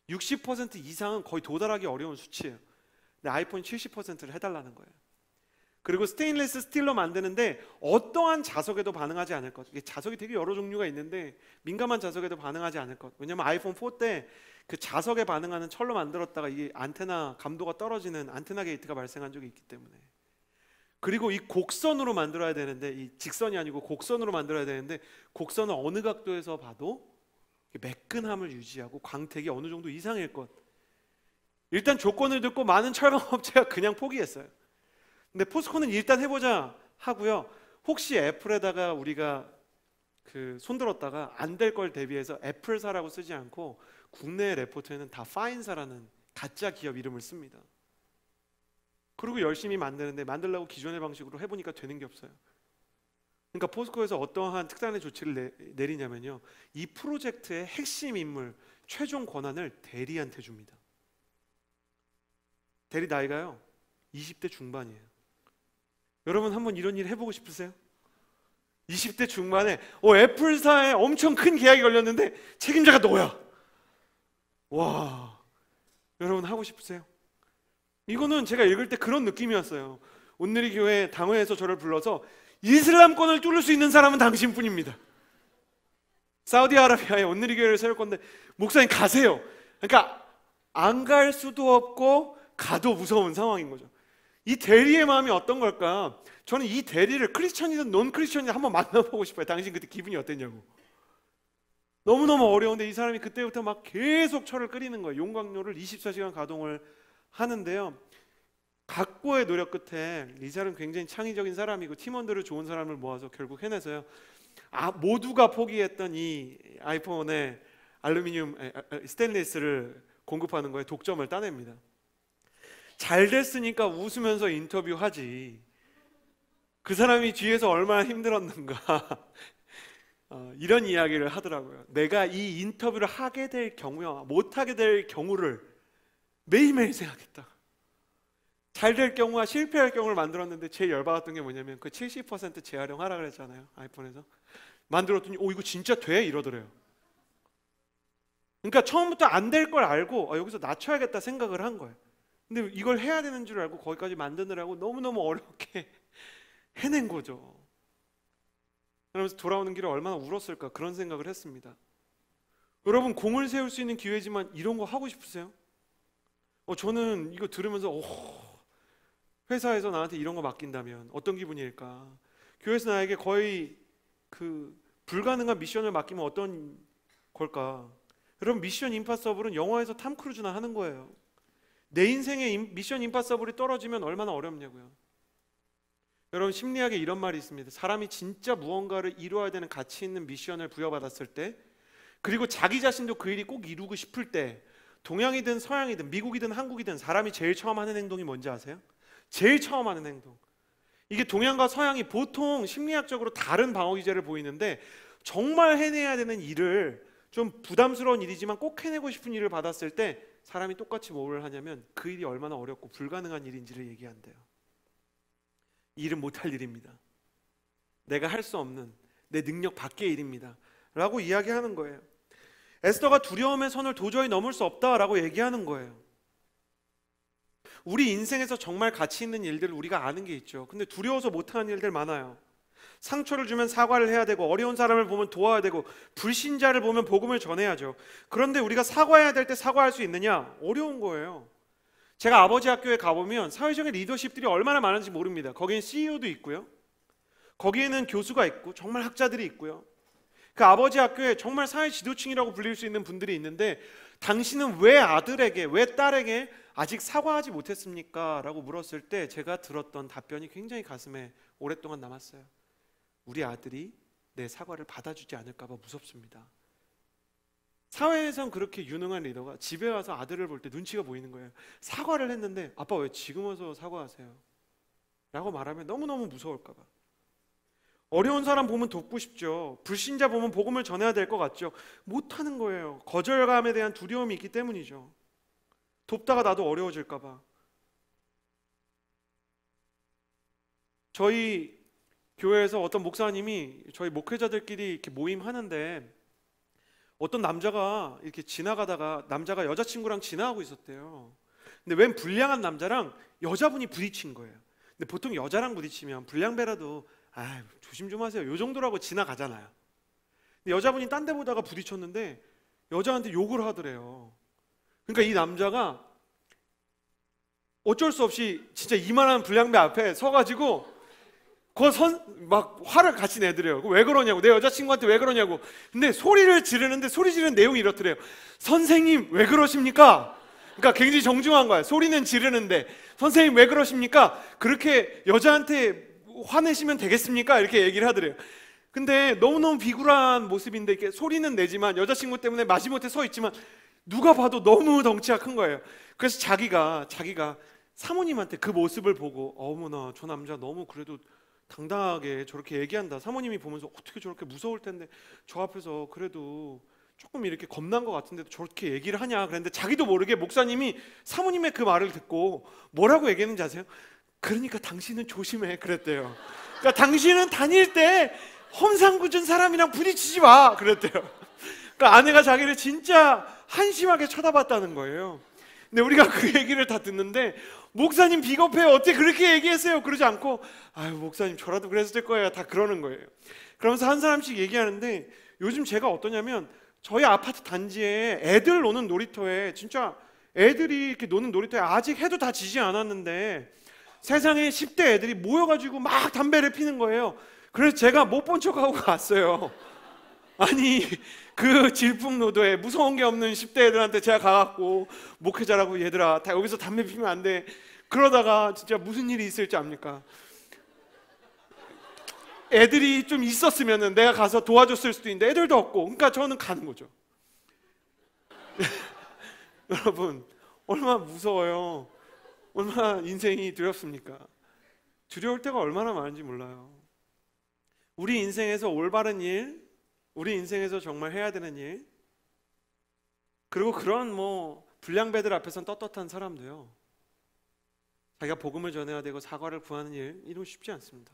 60% 이상은 거의 도달하기 어려운 수치예요. 근데 아이폰이 70%를 해달라는 거예요. 그리고 스테인리스 스틸로 만드는데 어떠한 자석에도 반응하지 않을 것. 이게 자석이 되게 여러 종류가 있는데 민감한 자석에도 반응하지 않을 것. 왜냐면 아이폰 4 때 그 자석에 반응하는 철로 만들었다가 이 안테나 감도가 떨어지는 안테나 게이트가 발생한 적이 있기 때문에. 그리고 이 곡선으로 만들어야 되는데, 이 직선이 아니고 곡선으로 만들어야 되는데, 곡선은 어느 각도에서 봐도 매끈함을 유지하고 광택이 어느 정도 이상일 것. 일단 조건을 듣고 많은 철강업체가 그냥 포기했어요. 근데 포스코는 일단 해보자 하고요, 혹시 애플에다가 우리가 손들었다가 안 될 걸 대비해서 애플사라고 쓰지 않고 국내 레포트에는 다 파인사라는 가짜 기업 이름을 씁니다. 그리고 열심히 만드는데 만들려고 기존의 방식으로 해보니까 되는 게 없어요. 그러니까 포스코에서 어떠한 특단의 조치를 내리냐면요, 이 프로젝트의 핵심 인물 최종 권한을 대리한테 줍니다. 대리 나이가요 20대 중반이에요. 여러분 한번 이런 일 해보고 싶으세요? 20대 중반에 애플사에 엄청 큰 계약이 걸렸는데 책임자가 너야. 와, 여러분 하고 싶으세요? 이거는 제가 읽을 때 그런 느낌이었어요. 온누리 교회 당회에서 저를 불러서 이슬람권을 뚫을 수 있는 사람은 당신뿐입니다. 사우디아라비아에 온누리 교회를 세울 건데 목사님 가세요. 그러니까 안 갈 수도 없고 가도 무서운 상황인 거죠. 이 대리의 마음이 어떤 걸까? 저는 이 대리를 크리스천이든 논 크리스천이든 한번 만나보고 싶어요. 당신 그때 기분이 어땠냐고. 너무너무 어려운데 이 사람이 그때부터 막 계속 철을 끓이는 거예요. 용광로를 24시간 가동을 하는데요, 각고의 노력 끝에 이 사람은 굉장히 창의적인 사람이고 팀원들을 좋은 사람을 모아서 결국 해내서요, 모두가 포기했던 이 아이폰의 알루미늄 스테인리스를 공급하는 거에 독점을 따냅니다. 잘 됐으니까 웃으면서 인터뷰하지 그 사람이 뒤에서 얼마나 힘들었는가 이런 이야기를 하더라고요. 내가 이 인터뷰를 하게 될 경우와 못하게 될 경우를 매일매일 생각했다. 잘 될 경우와 실패할 경우를 만들었는데 제일 열받았던 게 뭐냐면 그 70% 재활용하라 그랬잖아요. 아이폰에서 만들었더니 이거 진짜 돼? 이러더래요. 그러니까 처음부터 안 될 걸 알고 여기서 낮춰야겠다 생각을 한 거예요. 근데 이걸 해야 되는 줄 알고 거기까지 만드느라고 너무너무 어렵게 해낸 거죠. 그러면서 돌아오는 길에 얼마나 울었을까 그런 생각을 했습니다. 여러분, 공을 세울 수 있는 기회지만 이런 거 하고 싶으세요? 저는 이거 들으면서 회사에서 나한테 이런 거 맡긴다면 어떤 기분일까? 교회에서 나에게 거의 불가능한 미션을 맡기면 어떤 걸까? 여러분, 미션 임파서블은 영화에서 탐 크루즈나 하는 거예요. 내 인생의 미션 임파서블이 떨어지면 얼마나 어렵냐고요. 여러분, 심리학에 이런 말이 있습니다. 사람이 진짜 무언가를 이루어야 되는 가치 있는 미션을 부여받았을 때, 그리고 자기 자신도 그 일이 꼭 이루고 싶을 때, 동양이든 서양이든 미국이든 한국이든 사람이 제일 처음 하는 행동이 뭔지 아세요? 제일 처음 하는 행동. 이게 동양과 서양이 보통 심리학적으로 다른 방어 기제를 보이는데, 정말 해내야 되는 일을, 좀 부담스러운 일이지만 꼭 해내고 싶은 일을 받았을 때 사람이 똑같이 뭘 하냐면 그 일이 얼마나 어렵고 불가능한 일인지를 얘기한대요. 이 일은 못할 일입니다. 내가 할 수 없는 내 능력 밖의 일입니다 라고 이야기하는 거예요. 에스더가 두려움의 선을 도저히 넘을 수 없다라고 얘기하는 거예요. 우리 인생에서 정말 가치 있는 일들을 우리가 아는 게 있죠. 근데 두려워서 못하는 일들 많아요. 상처를 주면 사과를 해야 되고, 어려운 사람을 보면 도와야 되고, 불신자를 보면 복음을 전해야죠. 그런데 우리가 사과해야 될 때 사과할 수 있느냐? 어려운 거예요. 제가 아버지 학교에 가보면 사회적인 리더십들이 얼마나 많은지 모릅니다. 거기엔 CEO도 있고요, 거기에는 교수가 있고 정말 학자들이 있고요. 그 아버지 학교에 정말 사회 지도층이라고 불릴 수 있는 분들이 있는데, 당신은 왜 아들에게, 왜 딸에게 아직 사과하지 못했습니까? 라고 물었을 때 제가 들었던 답변이 굉장히 가슴에 오랫동안 남았어요. 우리 아들이 내 사과를 받아주지 않을까 봐 무섭습니다. 사회에선 그렇게 유능한 리더가 집에 와서 아들을 볼 때 눈치가 보이는 거예요. 사과를 했는데 아빠 왜 지금 와서 사과하세요? 라고 말하면 너무너무 무서울까 봐. 어려운 사람 보면 돕고 싶죠. 불신자 보면 복음을 전해야 될 것 같죠. 못하는 거예요. 거절감에 대한 두려움이 있기 때문이죠. 돕다가 나도 어려워질까 봐. 저희 교회에서 어떤 목사님이 저희 목회자들끼리 이렇게 모임하는데, 어떤 남자가 이렇게 지나가다가 남자가 여자친구랑 지나가고 있었대요. 근데 웬 불량한 남자랑 여자분이 부딪힌 거예요. 근데 보통 여자랑 부딪히면 불량배라도 조심 좀 하세요, 요 정도라고 지나가잖아요. 근데 여자분이 딴 데 보다가 부딪혔는데 여자한테 욕을 하더래요. 그러니까 이 남자가 어쩔 수 없이 진짜 이만한 불량배 앞에 서가지고 막 화를 같이 내더래요. 왜 그러냐고, 내 여자친구한테 왜 그러냐고. 근데 소리를 지르는데 소리 지르는 내용이 이렇더래요. 선생님 왜 그러십니까? 그러니까 굉장히 정중한 거야. 소리는 지르는데 선생님 왜 그러십니까? 그렇게 여자한테 화내시면 되겠습니까? 이렇게 얘기를 하더래요. 근데 너무너무 비굴한 모습인데 이렇게 소리는 내지만 여자친구 때문에 마지못해 서 있지만 누가 봐도 너무 덩치가 큰 거예요. 그래서 자기가 사모님한테 그 모습을 보고 어머나 저 남자 너무 그래도 당당하게 저렇게 얘기한다. 사모님이 보면서 어떻게 저렇게 무서울 텐데 저 앞에서 그래도 조금 이렇게 겁난 것 같은데도 저렇게 얘기를 하냐 그랬는데 자기도 모르게 목사님이 사모님의 그 말을 듣고 뭐라고 얘기했는지 아세요? 그러니까 당신은 조심해 그랬대요. 그러니까 당신은 다닐 때 험상궂은 사람이랑 부딪히지 마 그랬대요. 그러니까 아내가 자기를 진짜 한심하게 쳐다봤다는 거예요. 근데 우리가 그 얘기를 다 듣는데 목사님 비겁해요. 어떻게 그렇게 얘기했어요? 그러지 않고 아유 목사님 저라도 그랬을 거예요. 다 그러는 거예요. 그러면서 한 사람씩 얘기하는데 요즘 제가 어떠냐면 저희 아파트 단지에 애들 노는 놀이터에 진짜 애들이 이렇게 노는 놀이터에 아직 해도 다 지지 않았는데 세상에 10대 애들이 모여가지고 막 담배를 피는 거예요. 그래서 제가 못 본 척하고 갔어요. 아니 그 질풍노도에 무서운 게 없는 10대 애들한테 제가 가갖고 목회자라고 얘들아 다 여기서 담배 피면 안 돼. 그러다가 진짜 무슨 일이 있을지 압니까? 애들이 좀 있었으면 내가 가서 도와줬을 수도 있는데 애들도 없고 그러니까 저는 가는 거죠. 여러분 얼마나 무서워요. 얼마나 인생이 두렵습니까? 두려울 때가 얼마나 많은지 몰라요. 우리 인생에서 올바른 일, 우리 인생에서 정말 해야 되는 일, 그리고 그런 불량배들 앞에서는 떳떳한 사람도요 자기가 복음을 전해야 되고 사과를 구하는 일, 이런 거 쉽지 않습니다.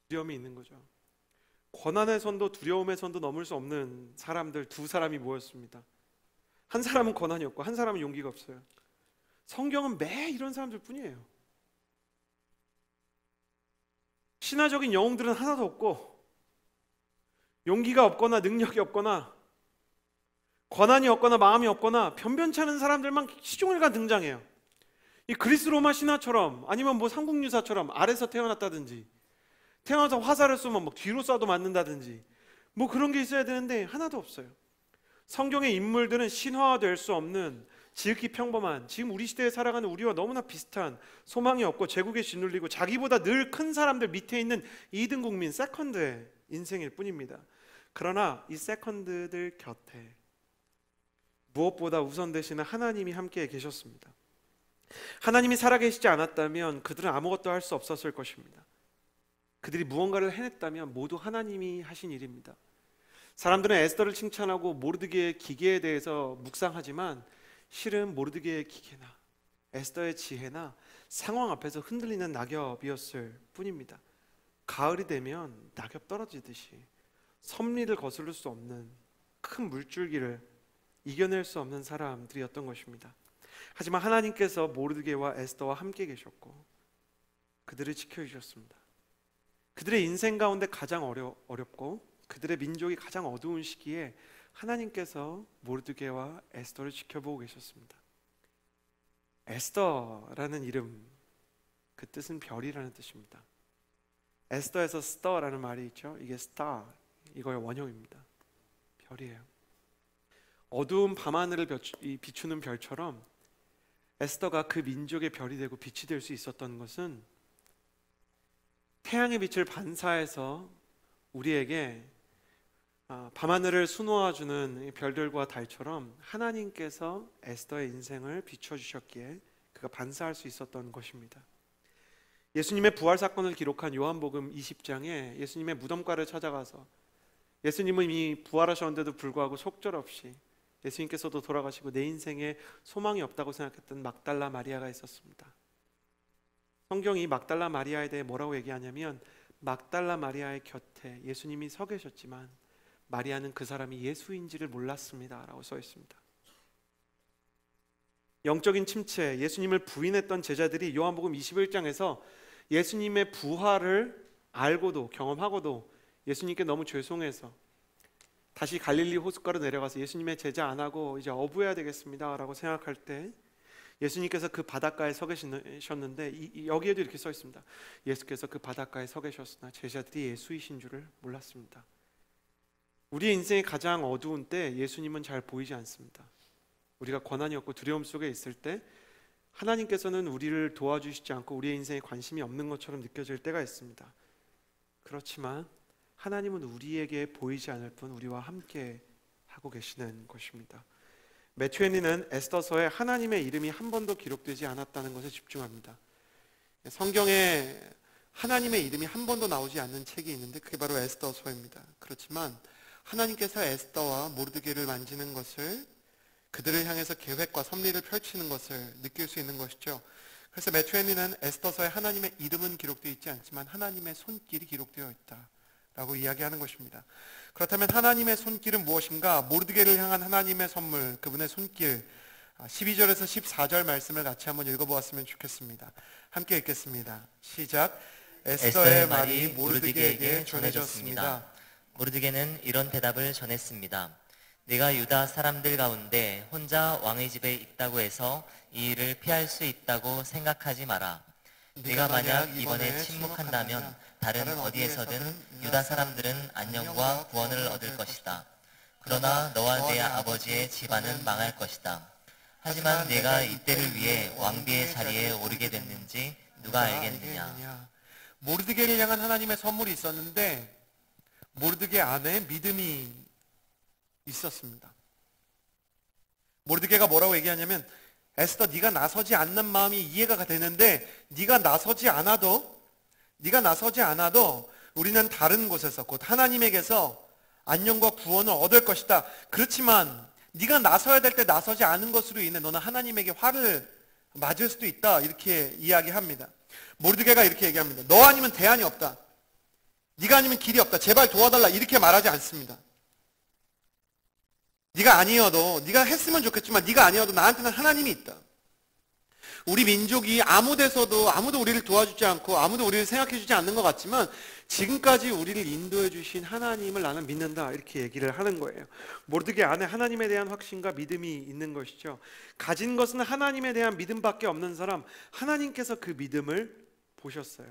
두려움이 있는 거죠. 권한의 선도 두려움의 선도 넘을 수 없는 사람들 두 사람이 모였습니다. 한 사람은 권한이 없고 한 사람은 용기가 없어요. 성경은 매 이런 사람들 뿐이에요. 신화적인 영웅들은 하나도 없고 용기가 없거나 능력이 없거나 권한이 없거나 마음이 없거나 변변치 않은 사람들만 시종일관 등장해요. 이 그리스 로마 신화처럼 아니면 삼국유사처럼 아래서 태어났다든지 태어나서 화살을 쏘면 뒤로 쏴도 맞는다든지 그런 게 있어야 되는데 하나도 없어요. 성경의 인물들은 신화화될 수 없는 지극히 평범한 지금 우리 시대에 살아가는 우리와 너무나 비슷한 소망이 없고 제국에 짓눌리고 자기보다 늘 큰 사람들 밑에 있는 2등 국민 세컨드의 인생일 뿐입니다. 그러나 이 세컨드들 곁에 무엇보다 우선되시는 하나님이 함께 계셨습니다. 하나님이 살아계시지 않았다면 그들은 아무것도 할 수 없었을 것입니다. 그들이 무언가를 해냈다면 모두 하나님이 하신 일입니다. 사람들은 에스더를 칭찬하고 모르드게의 기계에 대해서 묵상하지만 실은 모르드게의 기계나 에스더의 지혜나 상황 앞에서 흔들리는 낙엽이었을 뿐입니다. 가을이 되면 낙엽 떨어지듯이 섭리를 거스를 수 없는 큰 물줄기를 이겨낼 수 없는 사람들이었던 것입니다. 하지만 하나님께서 모르드게와 에스더와 함께 계셨고 그들을 지켜주셨습니다. 그들의 인생 가운데 가장 어렵고 그들의 민족이 가장 어두운 시기에 하나님께서 모르드게와 에스더를 지켜보고 계셨습니다. 에스더라는 이름, 그 뜻은 별이라는 뜻입니다. 에스더에서 스터라는 말이 있죠. 이게 스타, 이거의 원형입니다. 별이에요. 어두운 밤하늘을 비추는 별처럼 에스더가 그 민족의 별이 되고 빛이 될 수 있었던 것은 태양의 빛을 반사해서 우리에게 밤하늘을 수놓아주는 별들과 달처럼 하나님께서 에스더의 인생을 비춰주셨기에 그가 반사할 수 있었던 것입니다. 예수님의 부활 사건을 기록한 요한복음 20장에 예수님의 무덤가를 찾아가서 예수님은 이미 부활하셨는데도 불구하고 속절없이 예수님께서도 돌아가시고 내 인생에 소망이 없다고 생각했던 막달라 마리아가 있었습니다. 성경이 막달라 마리아에 대해 뭐라고 얘기하냐면 막달라 마리아의 곁에 예수님이 서 계셨지만 마리아는 그 사람이 예수인지를 몰랐습니다 라고 써 있습니다. 영적인 침체, 예수님을 부인했던 제자들이 요한복음 21장에서 예수님의 부활을 알고도 경험하고도 예수님께 너무 죄송해서 다시 갈릴리 호숫가로 내려가서 예수님의 제자 안 하고 이제 어부해야 되겠습니다 라고 생각할 때 예수님께서 그 바닷가에 서 계셨는데 여기에도 이렇게 써 있습니다. 예수께서 그 바닷가에 서 계셨으나 제자들이 예수이신 줄을 몰랐습니다. 우리의 인생의 가장 어두운 때 예수님은 잘 보이지 않습니다. 우리가 권한이 없고 두려움 속에 있을 때 하나님께서는 우리를 도와주시지 않고 우리의 인생에 관심이 없는 것처럼 느껴질 때가 있습니다. 그렇지만 하나님은 우리에게 보이지 않을 뿐 우리와 함께 하고 계시는 것입니다. 매튜 헨리는 에스더서에 하나님의 이름이 한 번도 기록되지 않았다는 것에 집중합니다. 성경에 하나님의 이름이 한 번도 나오지 않는 책이 있는데 그게 바로 에스더서입니다. 그렇지만 하나님께서 에스더와 모르드게를 만지는 것을, 그들을 향해서 계획과 섭리를 펼치는 것을 느낄 수 있는 것이죠. 그래서 매튜 헨리는 에스더서에 하나님의 이름은 기록되어 있지 않지만 하나님의 손길이 기록되어 있다라고 이야기하는 것입니다. 그렇다면 하나님의 손길은 무엇인가? 모르드게를 향한 하나님의 선물, 그분의 손길, 12절에서 14절 말씀을 같이 한번 읽어보았으면 좋겠습니다. 함께 읽겠습니다. 시작. 에스더의 말이 모르드게에게 전해졌습니다. 모르드게는 이런 대답을 전했습니다. 네가 유다 사람들 가운데 혼자 왕의 집에 있다고 해서 이 일을 피할 수 있다고 생각하지 마라. 네가 만약 이번에 침묵한다면 다른 어디에서든 유다 사람들은 안녕과 구원을 얻을 것이다. 그러나 너와 내 아버지의 집안은 망할 것이다. 하지만 네가 이때를 위해 왕비의 자리에 오르게 됐는지 누가 알겠느냐. 모르드게를 향한 하나님의 선물이 있었는데 모르드게 안에 믿음이 있었습니다. 모르드게가 뭐라고 얘기하냐면, 에스더 네가 나서지 않는 마음이 이해가 되는데 네가 나서지 않아도 우리는 다른 곳에서 곧 하나님에게서 안녕과 구원을 얻을 것이다. 그렇지만 네가 나서야 될 때 나서지 않은 것으로 인해 너는 하나님에게 화를 맞을 수도 있다. 이렇게 이야기합니다. 모르드게가 이렇게 얘기합니다. 너 아니면 대안이 없다. 네가 아니면 길이 없다. 제발 도와달라. 이렇게 말하지 않습니다. 네가 아니어도, 네가 했으면 좋겠지만 네가 아니어도 나한테는 하나님이 있다. 우리 민족이 아무 데서도 아무도 우리를 도와주지 않고 아무도 우리를 생각해주지 않는 것 같지만 지금까지 우리를 인도해 주신 하나님을 나는 믿는다. 이렇게 얘기를 하는 거예요. 모르드게 안에 하나님에 대한 확신과 믿음이 있는 것이죠. 가진 것은 하나님에 대한 믿음밖에 없는 사람, 하나님께서 그 믿음을 보셨어요.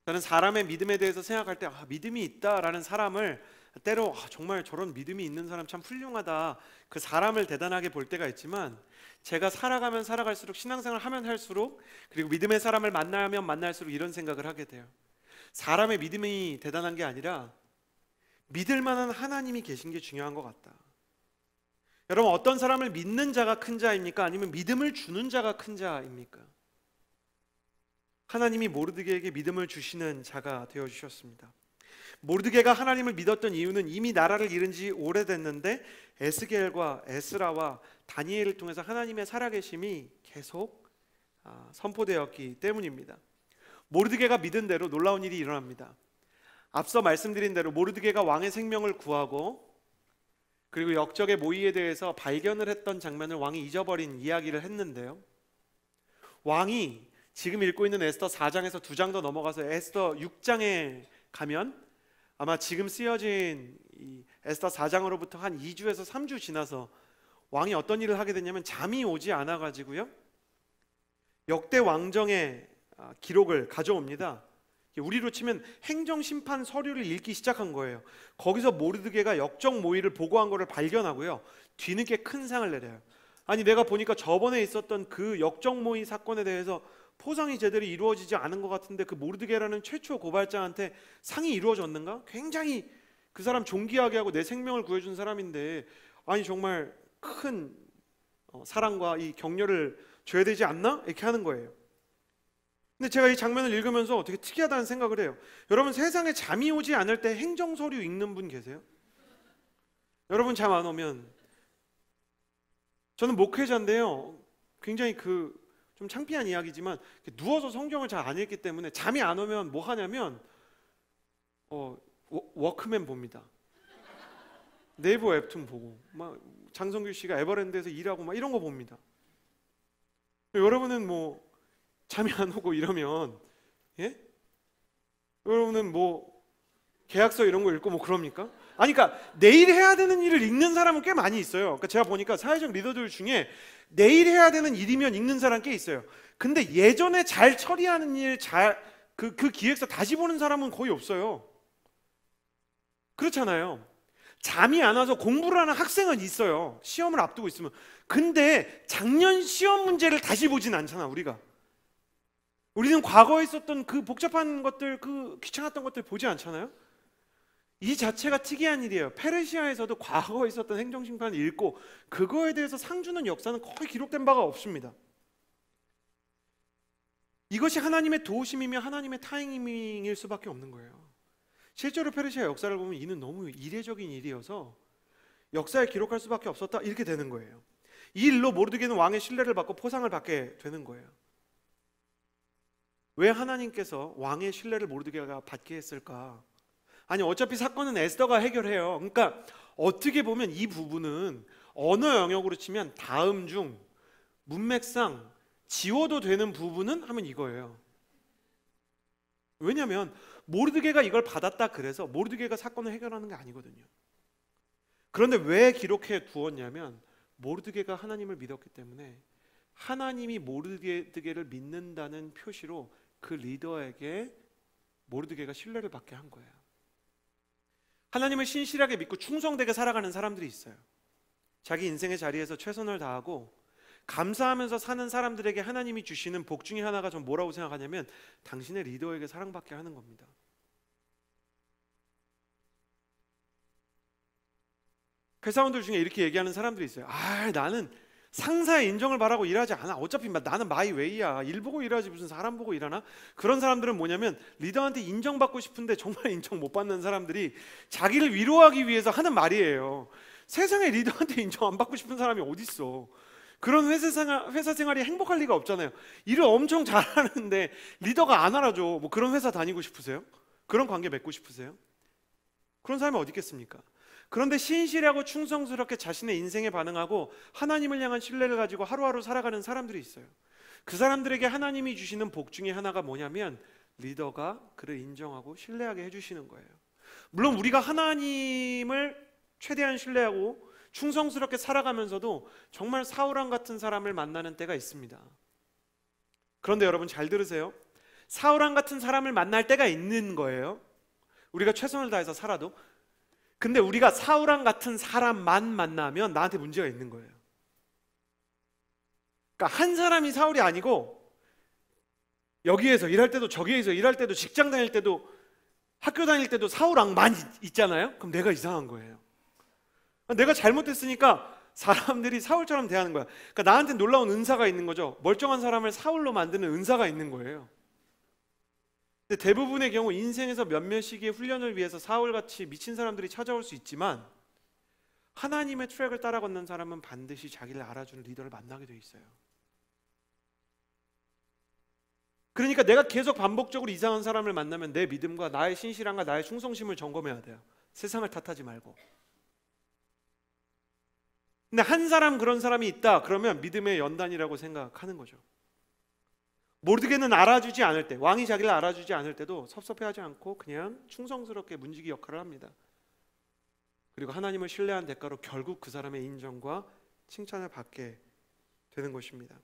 저는 사람의 믿음에 대해서 생각할 때 믿음이 있다라는 사람을 때로 정말 저런 믿음이 있는 사람 참 훌륭하다, 그 사람을 대단하게 볼 때가 있지만, 제가 살아가면 살아갈수록, 신앙생활을 하면 할수록, 그리고 믿음의 사람을 만나면 만날수록 이런 생각을 하게 돼요. 사람의 믿음이 대단한 게 아니라 믿을 만한 하나님이 계신 게 중요한 것 같다. 여러분, 어떤 사람을 믿는 자가 큰 자입니까? 아니면 믿음을 주는 자가 큰 자입니까? 하나님이 모르드게에게 믿음을 주시는 자가 되어주셨습니다. 모르드게가 하나님을 믿었던 이유는 이미 나라를 잃은 지 오래됐는데 에스겔과 에스라와 다니엘을 통해서 하나님의 살아계심이 계속 선포되었기 때문입니다. 모르드게가 믿은 대로 놀라운 일이 일어납니다. 앞서 말씀드린 대로 모르드게가 왕의 생명을 구하고 그리고 역적의 모의에 대해서 발견을 했던 장면을 왕이 잊어버린 이야기를 했는데요, 왕이 지금 읽고 있는 에스더 4장에서 2장 더 넘어가서 에스더 6장에 가면 아마 지금 쓰여진 이 에스더 4장으로부터 한 2주에서 3주 지나서 왕이 어떤 일을 하게 됐냐면 잠이 오지 않아 가지고요, 역대 왕정의 기록을 가져옵니다. 우리로 치면 행정심판 서류를 읽기 시작한 거예요. 거기서 모르드게가 역적 모의를 보고한 거를 발견하고요, 뒤늦게 큰 상을 내려요. 아니, 내가 보니까 저번에 있었던 그 역적 모의 사건에 대해서 포상이 제대로 이루어지지 않은 것 같은데 그 모르드게라는 최초 고발자한테 상이 이루어졌는가? 굉장히 그 사람 존귀하게 하고 내 생명을 구해준 사람인데, 아니 정말 큰 사랑과 이 격려를 줘야 되지 않나? 이렇게 하는 거예요. 근데 제가 이 장면을 읽으면서 되게 특이하다는 생각을 해요. 여러분, 세상에 잠이 오지 않을 때 행정서류 읽는 분 계세요? 여러분, 잠 안 오면, 저는 목회자인데요, 굉장히 좀 창피한 이야기지만 누워서 성경을 잘 안 읽기 때문에 잠이 안 오면 뭐 하냐면 워크맨 봅니다. 네이버 웹툰 보고, 막 장성규 씨가 에버랜드에서 일하고 막 이런 거 봅니다. 여러분은 뭐 잠이 안 오고 이러면, 예? 여러분은 뭐 계약서 이런 거 읽고 뭐 그럽니까? 아니, 그러니까 내일 해야 되는 일을 읽는 사람은 꽤 많이 있어요. 그러니까 제가 보니까 사회적 리더들 중에 내일 해야 되는 일이면 읽는 사람 꽤 있어요. 근데 예전에 잘 처리하는 일, 그 기획서 다시 보는 사람은 거의 없어요. 그렇잖아요. 잠이 안 와서 공부를 하는 학생은 있어요, 시험을 앞두고 있으면. 근데 작년 시험 문제를 다시 보진 않잖아, 우리가. 우리는 과거에 있었던 그 복잡한 것들, 그 귀찮았던 것들 보지 않잖아요. 이 자체가 특이한 일이에요. 페르시아에서도 과거에 있었던 행정심판을 읽고 그거에 대해서 상 주는 역사는 거의 기록된 바가 없습니다. 이것이 하나님의 도우심이며 하나님의 타이밍일 수밖에 없는 거예요. 실제로 페르시아 역사를 보면 이는 너무 이례적인 일이어서 역사에 기록할 수밖에 없었다, 이렇게 되는 거예요. 이 일로 모르드게는 왕의 신뢰를 받고 포상을 받게 되는 거예요. 왜 하나님께서 왕의 신뢰를 모르드게가 받게 했을까? 아니, 어차피 사건은 에스더가 해결해요. 그러니까 어떻게 보면 이 부분은 언어 영역으로 치면 다음 중 문맥상 지워도 되는 부분은 하면 이거예요. 왜냐하면 모르드게가 이걸 받았다 그래서 모르드게가 사건을 해결하는 게 아니거든요. 그런데 왜 기록해 두었냐면 모르드게가 하나님을 믿었기 때문에 하나님이 모르드게를 믿는다는 표시로 그 리더에게 모르드게가 신뢰를 받게 한 거예요. 하나님을 신실하게 믿고 충성되게 살아가는 사람들이 있어요. 자기 인생의 자리에서 최선을 다하고 감사하면서 사는 사람들에게 하나님이 주시는 복 중에 하나가 전 뭐라고 생각하냐면 당신의 리더에게 사랑받게 하는 겁니다. 회사원들 중에 이렇게 얘기하는 사람들이 있어요. 나는 상사의 인정을 바라고 일하지 않아. 어차피 나는 마이웨이야. 일 보고 일하지 무슨 사람 보고 일하나? 그런 사람들은 뭐냐면 리더한테 인정받고 싶은데 정말 인정 못 받는 사람들이 자기를 위로하기 위해서 하는 말이에요. 세상에 리더한테 인정 안 받고 싶은 사람이 어디 있어? 그런 회사 생활이 행복할 리가 없잖아요. 일을 엄청 잘하는데 리더가 안 알아줘. 뭐 그런 회사 다니고 싶으세요? 그런 관계 맺고 싶으세요? 그런 사람이 어디 있겠습니까? 그런데 신실하고 충성스럽게 자신의 인생에 반응하고 하나님을 향한 신뢰를 가지고 하루하루 살아가는 사람들이 있어요. 그 사람들에게 하나님이 주시는 복 중에 하나가 뭐냐면 리더가 그를 인정하고 신뢰하게 해주시는 거예요. 물론 우리가 하나님을 최대한 신뢰하고 충성스럽게 살아가면서도 정말 사울왕 같은 사람을 만나는 때가 있습니다. 그런데 여러분 잘 들으세요. 사울왕 같은 사람을 만날 때가 있는 거예요. 우리가 최선을 다해서 살아도. 근데 우리가 사울왕 같은 사람만 만나면 나한테 문제가 있는 거예요. 그러니까 한 사람이 사울이 아니고 여기에서 일할 때도 저기에서 일할 때도 직장 다닐 때도 학교 다닐 때도 사울왕만 있잖아요. 그럼 내가 이상한 거예요. 내가 잘못했으니까 사람들이 사울처럼 대하는 거야. 그러니까 나한테 놀라운 은사가 있는 거죠. 멀쩡한 사람을 사울로 만드는 은사가 있는 거예요. 근데 대부분의 경우 인생에서 몇몇 시기의 훈련을 위해서 사울같이 미친 사람들이 찾아올 수 있지만 하나님의 트랙을 따라 걷는 사람은 반드시 자기를 알아주는 리더를 만나게 돼 있어요. 그러니까 내가 계속 반복적으로 이상한 사람을 만나면 내 믿음과 나의 신실함과 나의 충성심을 점검해야 돼요. 세상을 탓하지 말고. 근데 한 사람 그런 사람이 있다 그러면 믿음의 연단이라고 생각하는 거죠. 모르드게는 알아주지 않을 때, 왕이 자기를 알아주지 않을 때도 섭섭해하지 않고 그냥 충성스럽게 문지기 역할을 합니다. 그리고 하나님을 신뢰한 대가로 결국 그 사람의 인정과 칭찬을 받게 되는 것입니다.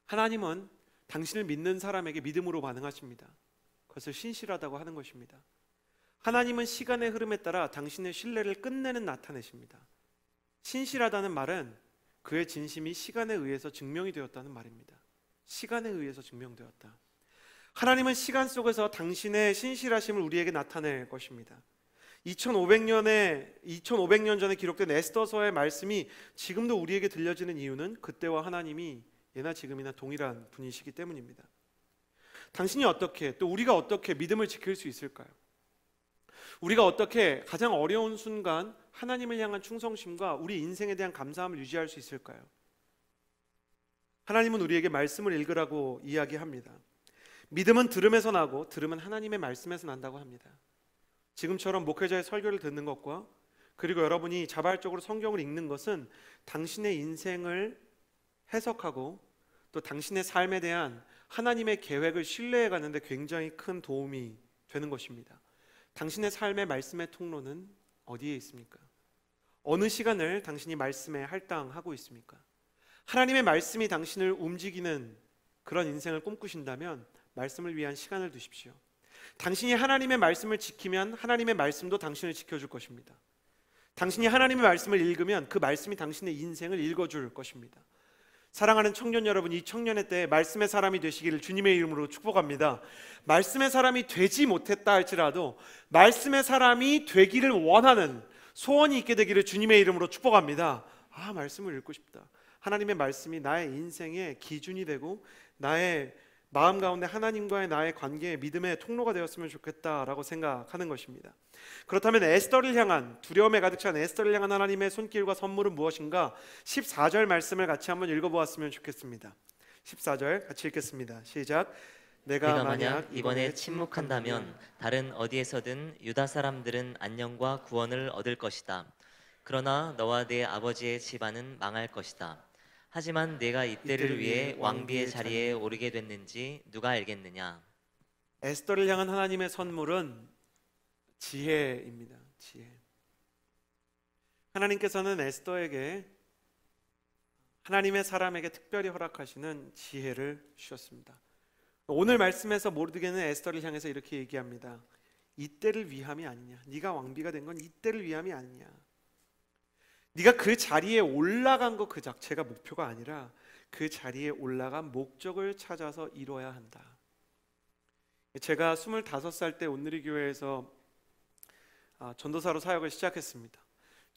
하나님은 당신을 믿는 사람에게 믿음으로 반응하십니다. 그것을 신실하다고 하는 것입니다. 하나님은 시간의 흐름에 따라 당신의 신뢰를 끝내는 나타내십니다. 신실하다는 말은 그의 진심이 시간에 의해서 증명이 되었다는 말입니다. 시간에 의해서 증명되었다. 하나님은 시간 속에서 당신의 신실하심을 우리에게 나타낼 것입니다. 2500년 전에 기록된 에스더서의 말씀이 지금도 우리에게 들려지는 이유는 그때와 하나님이 예나 지금이나 동일한 분이시기 때문입니다. 당신이 어떻게, 또 우리가 어떻게 믿음을 지킬 수 있을까요? 우리가 어떻게 가장 어려운 순간 하나님을 향한 충성심과 우리 인생에 대한 감사함을 유지할 수 있을까요? 하나님은 우리에게 말씀을 읽으라고 이야기합니다. 믿음은 들음에서 나고 들음은 하나님의 말씀에서 난다고 합니다. 지금처럼 목회자의 설교를 듣는 것과 그리고 여러분이 자발적으로 성경을 읽는 것은 당신의 인생을 해석하고 또 당신의 삶에 대한 하나님의 계획을 신뢰해 가는데 굉장히 큰 도움이 되는 것입니다. 당신의 삶의 말씀의 통로는 어디에 있습니까? 어느 시간을 당신이 말씀에 할당하고 있습니까? 하나님의 말씀이 당신을 움직이는 그런 인생을 꿈꾸신다면 말씀을 위한 시간을 두십시오. 당신이 하나님의 말씀을 지키면 하나님의 말씀도 당신을 지켜줄 것입니다. 당신이 하나님의 말씀을 읽으면 그 말씀이 당신의 인생을 읽어줄 것입니다. 사랑하는 청년 여러분, 이 청년의 때 말씀의 사람이 되시기를 주님의 이름으로 축복합니다. 말씀의 사람이 되지 못했다 할지라도 말씀의 사람이 되기를 원하는 소원이 있게 되기를 주님의 이름으로 축복합니다. 말씀을 읽고 싶다. 하나님의 말씀이 나의 인생의 기준이 되고 나의 마음 가운데 하나님과의 나의 관계의 믿음의 통로가 되었으면 좋겠다라고 생각하는 것입니다. 그렇다면 에스더를 향한, 두려움에 가득 찬 에스더를 향한 하나님의 손길과 선물은 무엇인가? 14절 말씀을 같이 한번 읽어보았으면 좋겠습니다. 14절 같이 읽겠습니다. 시작. 내가 만약 이번에 침묵한다면 다른 어디에서든 유다 사람들은 안녕과 구원을 얻을 것이다. 그러나 너와 네 아버지의 집안은 망할 것이다. 하지만 내가 이때를 위해 왕비의 자리에 오르게 됐는지 누가 알겠느냐? 에스더를 향한 하나님의 선물은 지혜입니다. 지혜. 하나님께서는 에스더에게, 하나님의 사람에게 특별히 허락하시는 지혜를 주셨습니다. 오늘 말씀에서 모르드게는 에스더를 향해서 이렇게 얘기합니다. 이때를 위함이 아니냐. 네가 왕비가 된 건 이때를 위함이 아니냐. 네가 그 자리에 올라간 것 그 자체가 목표가 아니라 그 자리에 올라간 목적을 찾아서 이뤄야 한다. 제가 25살 때 온누리 교회에서 전도사로 사역을 시작했습니다.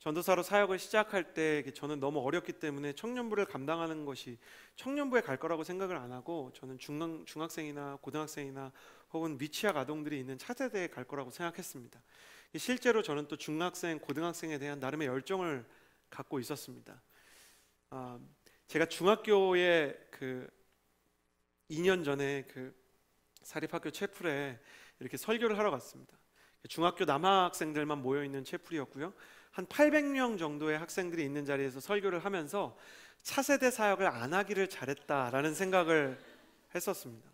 전도사로 사역을 시작할 때 저는 너무 어렸기 때문에 청년부를 감당하는 것이, 청년부에 갈 거라고 생각을 안 하고 저는 중학생이나 고등학생이나 혹은 미취학 아동들이 있는 차세대에 갈 거라고 생각했습니다. 실제로 저는 또 중학생, 고등학생에 대한 나름의 열정을 갖고 있었습니다. 제가 중학교에 2년 전에 사립학교 채플에 이렇게 설교를 하러 갔습니다. 중학교 남학생들만 모여 있는 채플이었고요. 한 800명 정도의 학생들이 있는 자리에서 설교를 하면서 차세대 사역을 안 하기를 잘했다라는 생각을 했었습니다.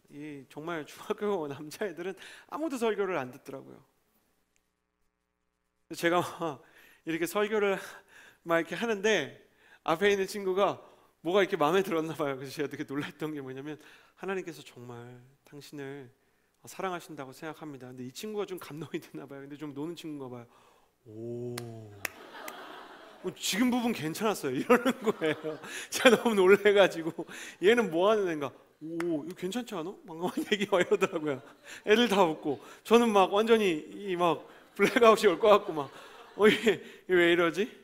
정말 중학교 남자애들은 아무도 설교를 안 듣더라고요. 제가 이렇게 설교를 막 이렇게 하는데 앞에 있는 친구가 뭐가 이렇게 마음에 들었나 봐요. 그래서 제가 되게 놀랐던 게 뭐냐면, 하나님께서 정말 당신을 사랑하신다고 생각합니다. 근데 이 친구가 좀 감동이 됐나 봐요. 근데 좀 노는 친구인가 봐요. 지금 부분 괜찮았어요. 이러는 거예요. 제가 너무 놀래가지고 얘는 뭐 하는 애인가? 이거 괜찮지 않아? 막 얘기가 이러더라고요. 애들 다 웃고 저는 막 완전히 막 블랙아웃이 올 것 같고 막 이게 왜 이러지?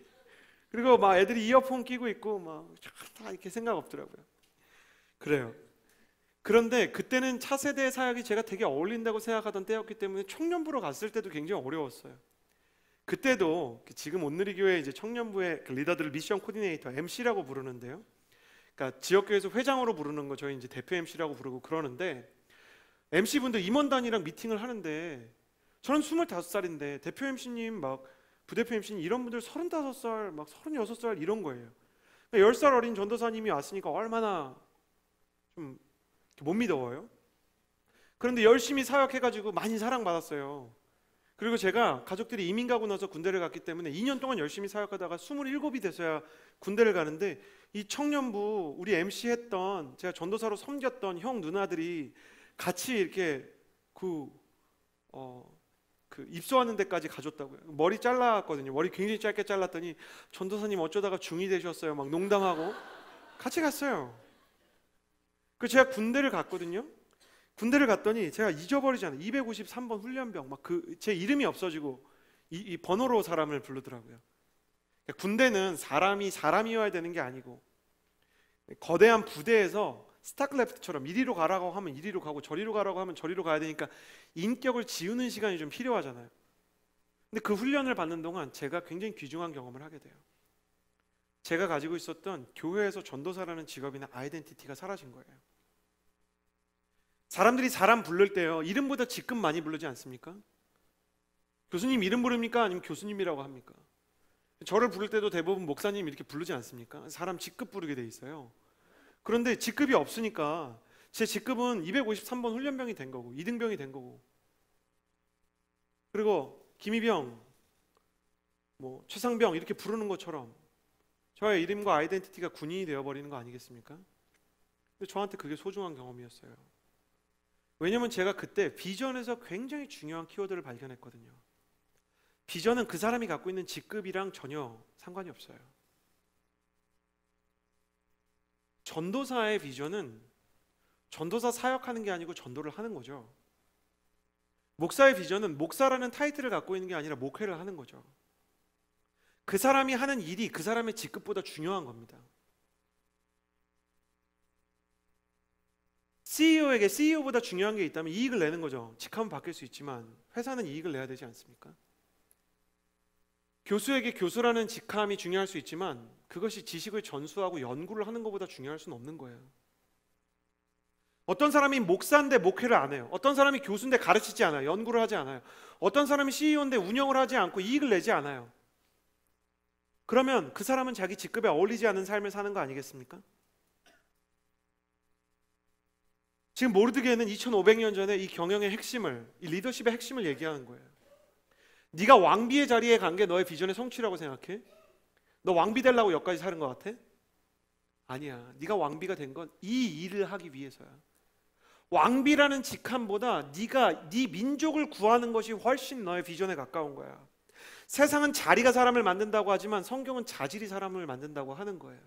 그리고 막 애들이 이어폰 끼고 있고 막 다 이렇게 생각 없더라고요. 그래요. 그런데 그때는 차세대 사역이 제가 되게 어울린다고 생각하던 때였기 때문에 청년부로 갔을 때도 굉장히 어려웠어요. 그때도 지금 온누리교회 이제 청년부의 리더들을 미션 코디네이터 MC라고 부르는데요. 그러니까 지역교회에서 회장으로 부르는 거 저희 이제 대표 MC라고 부르고 그러는데, MC분들 임원단이랑 미팅을 하는데 저는 25살인데 대표 MC님 막 부대표 MC님 이런 분들 35살 막 36살 이런 거예요. 그러니까 10살 어린 전도사님이 왔으니까 얼마나 좀 못 믿어요. 그런데 열심히 사역해가지고 많이 사랑받았어요. 그리고 제가 가족들이 이민 가고 나서 군대를 갔기 때문에 2년 동안 열심히 사역하다가 27이 돼서야 군대를 가는데, 이 청년부 우리 MC 했던, 제가 전도사로 섬겼던 형 누나들이 같이 이렇게 입소하는 데까지 가줬다고요. 머리 잘랐거든요. 머리 굉장히 짧게 잘랐더니 전도사님 어쩌다가 중이 되셨어요 막 농담하고 같이 갔어요. 제가 군대를 갔거든요. 군대를 갔더니 제가 잊어버리잖아요. 253번 훈련병 막 제 이름이 없어지고 이 번호로 사람을 부르더라고요. 군대는 사람이어야 되는 게 아니고 거대한 부대에서 스타크래프트처럼 이리로 가라고 하면 이리로 가고 저리로 가라고 하면 저리로 가야 되니까 인격을 지우는 시간이 좀 필요하잖아요. 근데 그 훈련을 받는 동안 제가 굉장히 귀중한 경험을 하게 돼요. 제가 가지고 있었던 교회에서 전도사라는 직업이나 아이덴티티가 사라진 거예요. 사람들이 사람 부를 때요, 이름보다 직급 많이 부르지 않습니까? 교수님 이름 부릅니까? 아니면 교수님이라고 합니까? 저를 부를 때도 대부분 목사님 이렇게 부르지 않습니까? 사람 직급 부르게 돼 있어요. 그런데 직급이 없으니까 제 직급은 253번 훈련병이 된 거고 2등병이 된 거고, 그리고 김희병, 최상병 이렇게 부르는 것처럼 저의 이름과 아이덴티티가 군인이 되어버리는 거 아니겠습니까? 근데 저한테 그게 소중한 경험이었어요. 왜냐면 제가 그때 비전에서 굉장히 중요한 키워드를 발견했거든요. 비전은 그 사람이 갖고 있는 직급이랑 전혀 상관이 없어요. 전도사의 비전은 전도사 사역하는 게 아니고 전도를 하는 거죠. 목사의 비전은 목사라는 타이틀을 갖고 있는 게 아니라 목회를 하는 거죠. 그 사람이 하는 일이 그 사람의 직급보다 중요한 겁니다. CEO에게 CEO보다 중요한 게 있다면 이익을 내는 거죠. 직함은 바뀔 수 있지만 회사는 이익을 내야 되지 않습니까? 교수에게 교수라는 직함이 중요할 수 있지만 그것이 지식을 전수하고 연구를 하는 것보다 중요할 수는 없는 거예요. 어떤 사람이 목사인데 목회를 안 해요. 어떤 사람이 교수인데 가르치지 않아요. 연구를 하지 않아요. 어떤 사람이 CEO인데 운영을 하지 않고 이익을 내지 않아요. 그러면 그 사람은 자기 직급에 어울리지 않는 삶을 사는 거 아니겠습니까? 지금 모르드게는 2500년 전에 이 경영의 핵심을, 이 리더십의 핵심을 얘기하는 거예요. 네가 왕비의 자리에 간 게 너의 비전의 성취라고 생각해? 너 왕비 되려고 여기까지 사는 것 같아? 아니야. 네가 왕비가 된 건 이 일을 하기 위해서야. 왕비라는 직함보다 네가 네 민족을 구하는 것이 훨씬 너의 비전에 가까운 거야. 세상은 자리가 사람을 만든다고 하지만 성경은 자질이 사람을 만든다고 하는 거예요.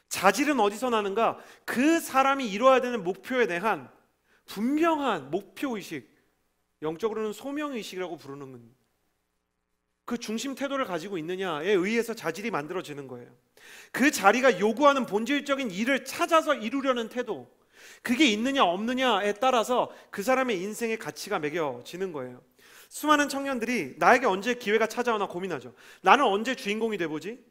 자질은 어디서 나는가? 그 사람이 이루어야 되는 목표에 대한 분명한 목표의식, 영적으로는 소명의식이라고 부르는 그 중심 태도를 가지고 있느냐에 의해서 자질이 만들어지는 거예요. 그 자리가 요구하는 본질적인 일을 찾아서 이루려는 태도, 그게 있느냐 없느냐에 따라서 그 사람의 인생의 가치가 매겨지는 거예요. 수많은 청년들이 나에게 언제 기회가 찾아오나 고민하죠. 나는 언제 주인공이 돼보지?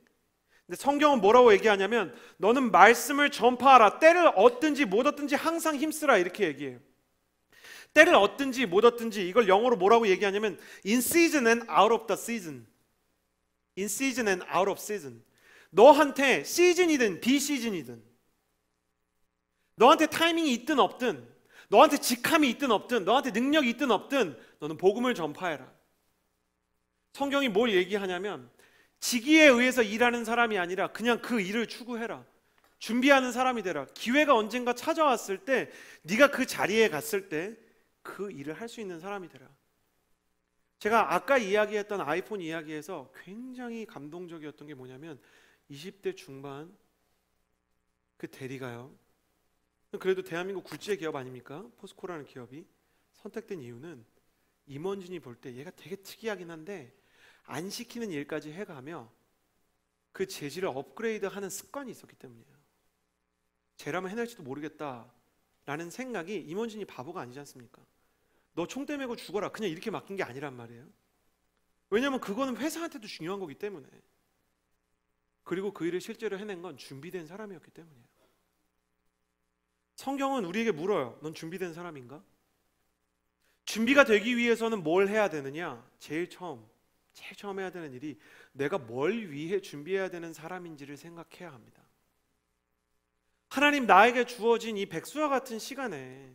근데 성경은 뭐라고 얘기하냐면 너는 말씀을 전파하라. 때를 얻든지 못 얻든지 항상 힘쓰라 이렇게 얘기해요. 때를 얻든지 못 얻든지 이걸 영어로 뭐라고 얘기하냐면 in season and out of the season. in season and out of season. 너한테 시즌이든 비시즌이든 너한테 타이밍이 있든 없든 너한테 직함이 있든 없든 너한테 능력이 있든 없든 너는 복음을 전파해라. 성경이 뭘 얘기하냐면 직위에 의해서 일하는 사람이 아니라 그냥 그 일을 추구해라. 준비하는 사람이 되라. 기회가 언젠가 찾아왔을 때 네가 그 자리에 갔을 때 그 일을 할 수 있는 사람이 되라. 제가 아까 이야기했던 아이폰 이야기에서 굉장히 감동적이었던 게 뭐냐면 20대 중반 그 대리가요. 그래도 대한민국 굴지의 기업 아닙니까? 포스코라는 기업이 선택된 이유는 임원진이 볼 때 얘가 되게 특이하긴 한데 안 시키는 일까지 해가며 그 재질을 업그레이드하는 습관이 있었기 때문이에요. 쟤라면 해낼지도 모르겠다라는 생각이 임원진이 바보가 아니지 않습니까? 너 총대 메고 죽어라 그냥 이렇게 맡긴 게 아니란 말이에요. 왜냐하면 그거는 회사한테도 중요한 거기 때문에. 그리고 그 일을 실제로 해낸 건 준비된 사람이었기 때문이에요. 성경은 우리에게 물어요. 넌 준비된 사람인가? 준비가 되기 위해서는 뭘 해야 되느냐? 제일 처음 해야 되는 일이 내가 뭘 위해 준비해야 되는 사람인지를 생각해야 합니다. 하나님 나에게 주어진 이 백수와 같은 시간에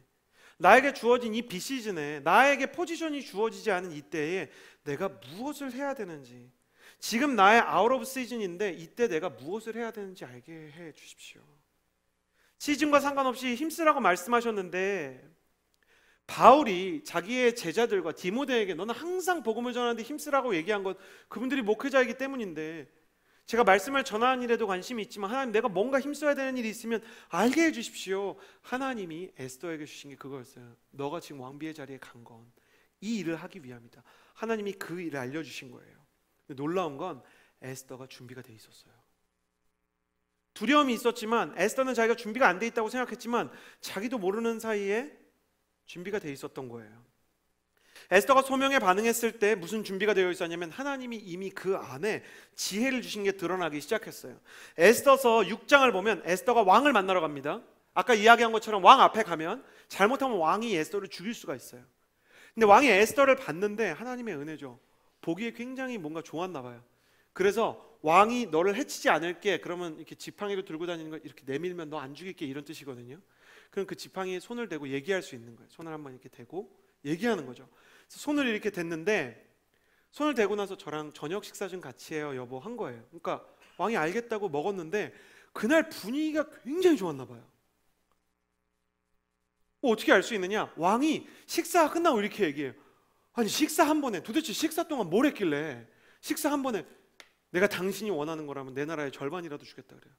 나에게 주어진 이 비시즌에 나에게 포지션이 주어지지 않은 이때에 내가 무엇을 해야 되는지 지금 나의 아웃 오브 시즌인데 이때 내가 무엇을 해야 되는지 알게 해 주십시오. 시즌과 상관없이 힘쓰라고 말씀하셨는데 바울이 자기의 제자들과 디모데에게 너는 항상 복음을 전하는데 힘쓰라고 얘기한 것 그분들이 목회자이기 때문인데 제가 말씀을 전하는 일에도 관심이 있지만 하나님 내가 뭔가 힘써야 되는 일이 있으면 알게 해주십시오. 하나님이 에스더에게 주신 게 그거였어요. 너가 지금 왕비의 자리에 간 건 이 일을 하기 위함이다. 하나님이 그 일을 알려주신 거예요. 근데 놀라운 건 에스더가 준비가 돼 있었어요. 두려움이 있었지만 에스더는 자기가 준비가 안 돼 있다고 생각했지만 자기도 모르는 사이에 준비가 돼 있었던 거예요. 에스더가 소명에 반응했을 때 무슨 준비가 되어 있었냐면 하나님이 이미 그 안에 지혜를 주신 게 드러나기 시작했어요. 에스더서 6장을 보면 에스더가 왕을 만나러 갑니다. 아까 이야기한 것처럼 왕 앞에 가면 잘못하면 왕이 에스더를 죽일 수가 있어요. 근데 왕이 에스더를 봤는데 하나님의 은혜죠. 보기에 굉장히 뭔가 좋았나 봐요. 그래서 왕이 너를 해치지 않을게 그러면 이렇게 지팡이로 들고 다니는 걸 이렇게 내밀면 너 안 죽일게 이런 뜻이거든요. 그럼 그 지팡이에 손을 대고 얘기할 수 있는 거예요. 손을 한번 이렇게 대고 얘기하는 거죠. 손을 이렇게 댔는데 손을 대고 나서 저랑 저녁 식사 좀 같이 해요 여보 한 거예요. 그러니까 왕이 알겠다고 먹었는데 그날 분위기가 굉장히 좋았나 봐요. 어떻게 알 수 있느냐? 왕이 식사가 끝나고 이렇게 얘기해요. 아니 식사 한 번에 도대체 식사 동안 뭘 했길래 식사 한 번에 내가 당신이 원하는 거라면 내 나라의 절반이라도 주겠다 그래요.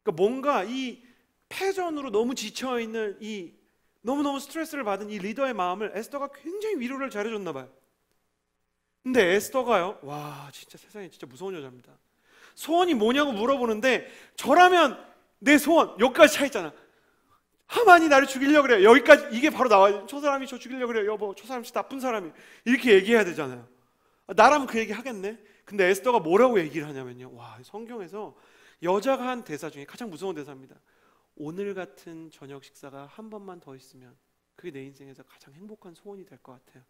그러니까 뭔가 이 패전으로 너무 지쳐있는 이 너무너무 스트레스를 받은 이 리더의 마음을 에스더가 굉장히 위로를 잘해줬나 봐요. 근데 에스더가요, 와 진짜 세상에 진짜 무서운 여자입니다. 소원이 뭐냐고 물어보는데 저라면 내 소원 여기까지 차 있잖아. 하만이 나를 죽이려고 그래요. 여기까지 이게 바로 나와요. 저 사람이 저 죽이려고 그래요. 여보 저 사람 진짜 나쁜 사람이 이렇게 얘기해야 되잖아요. 나라면 그 얘기 하겠네. 근데 에스더가 뭐라고 얘기를 하냐면요, 와 성경에서 여자가 한 대사 중에 가장 무서운 대사입니다. 오늘 같은 저녁 식사가 한 번만 더 있으면 그게 내 인생에서 가장 행복한 소원이 될 것 같아요.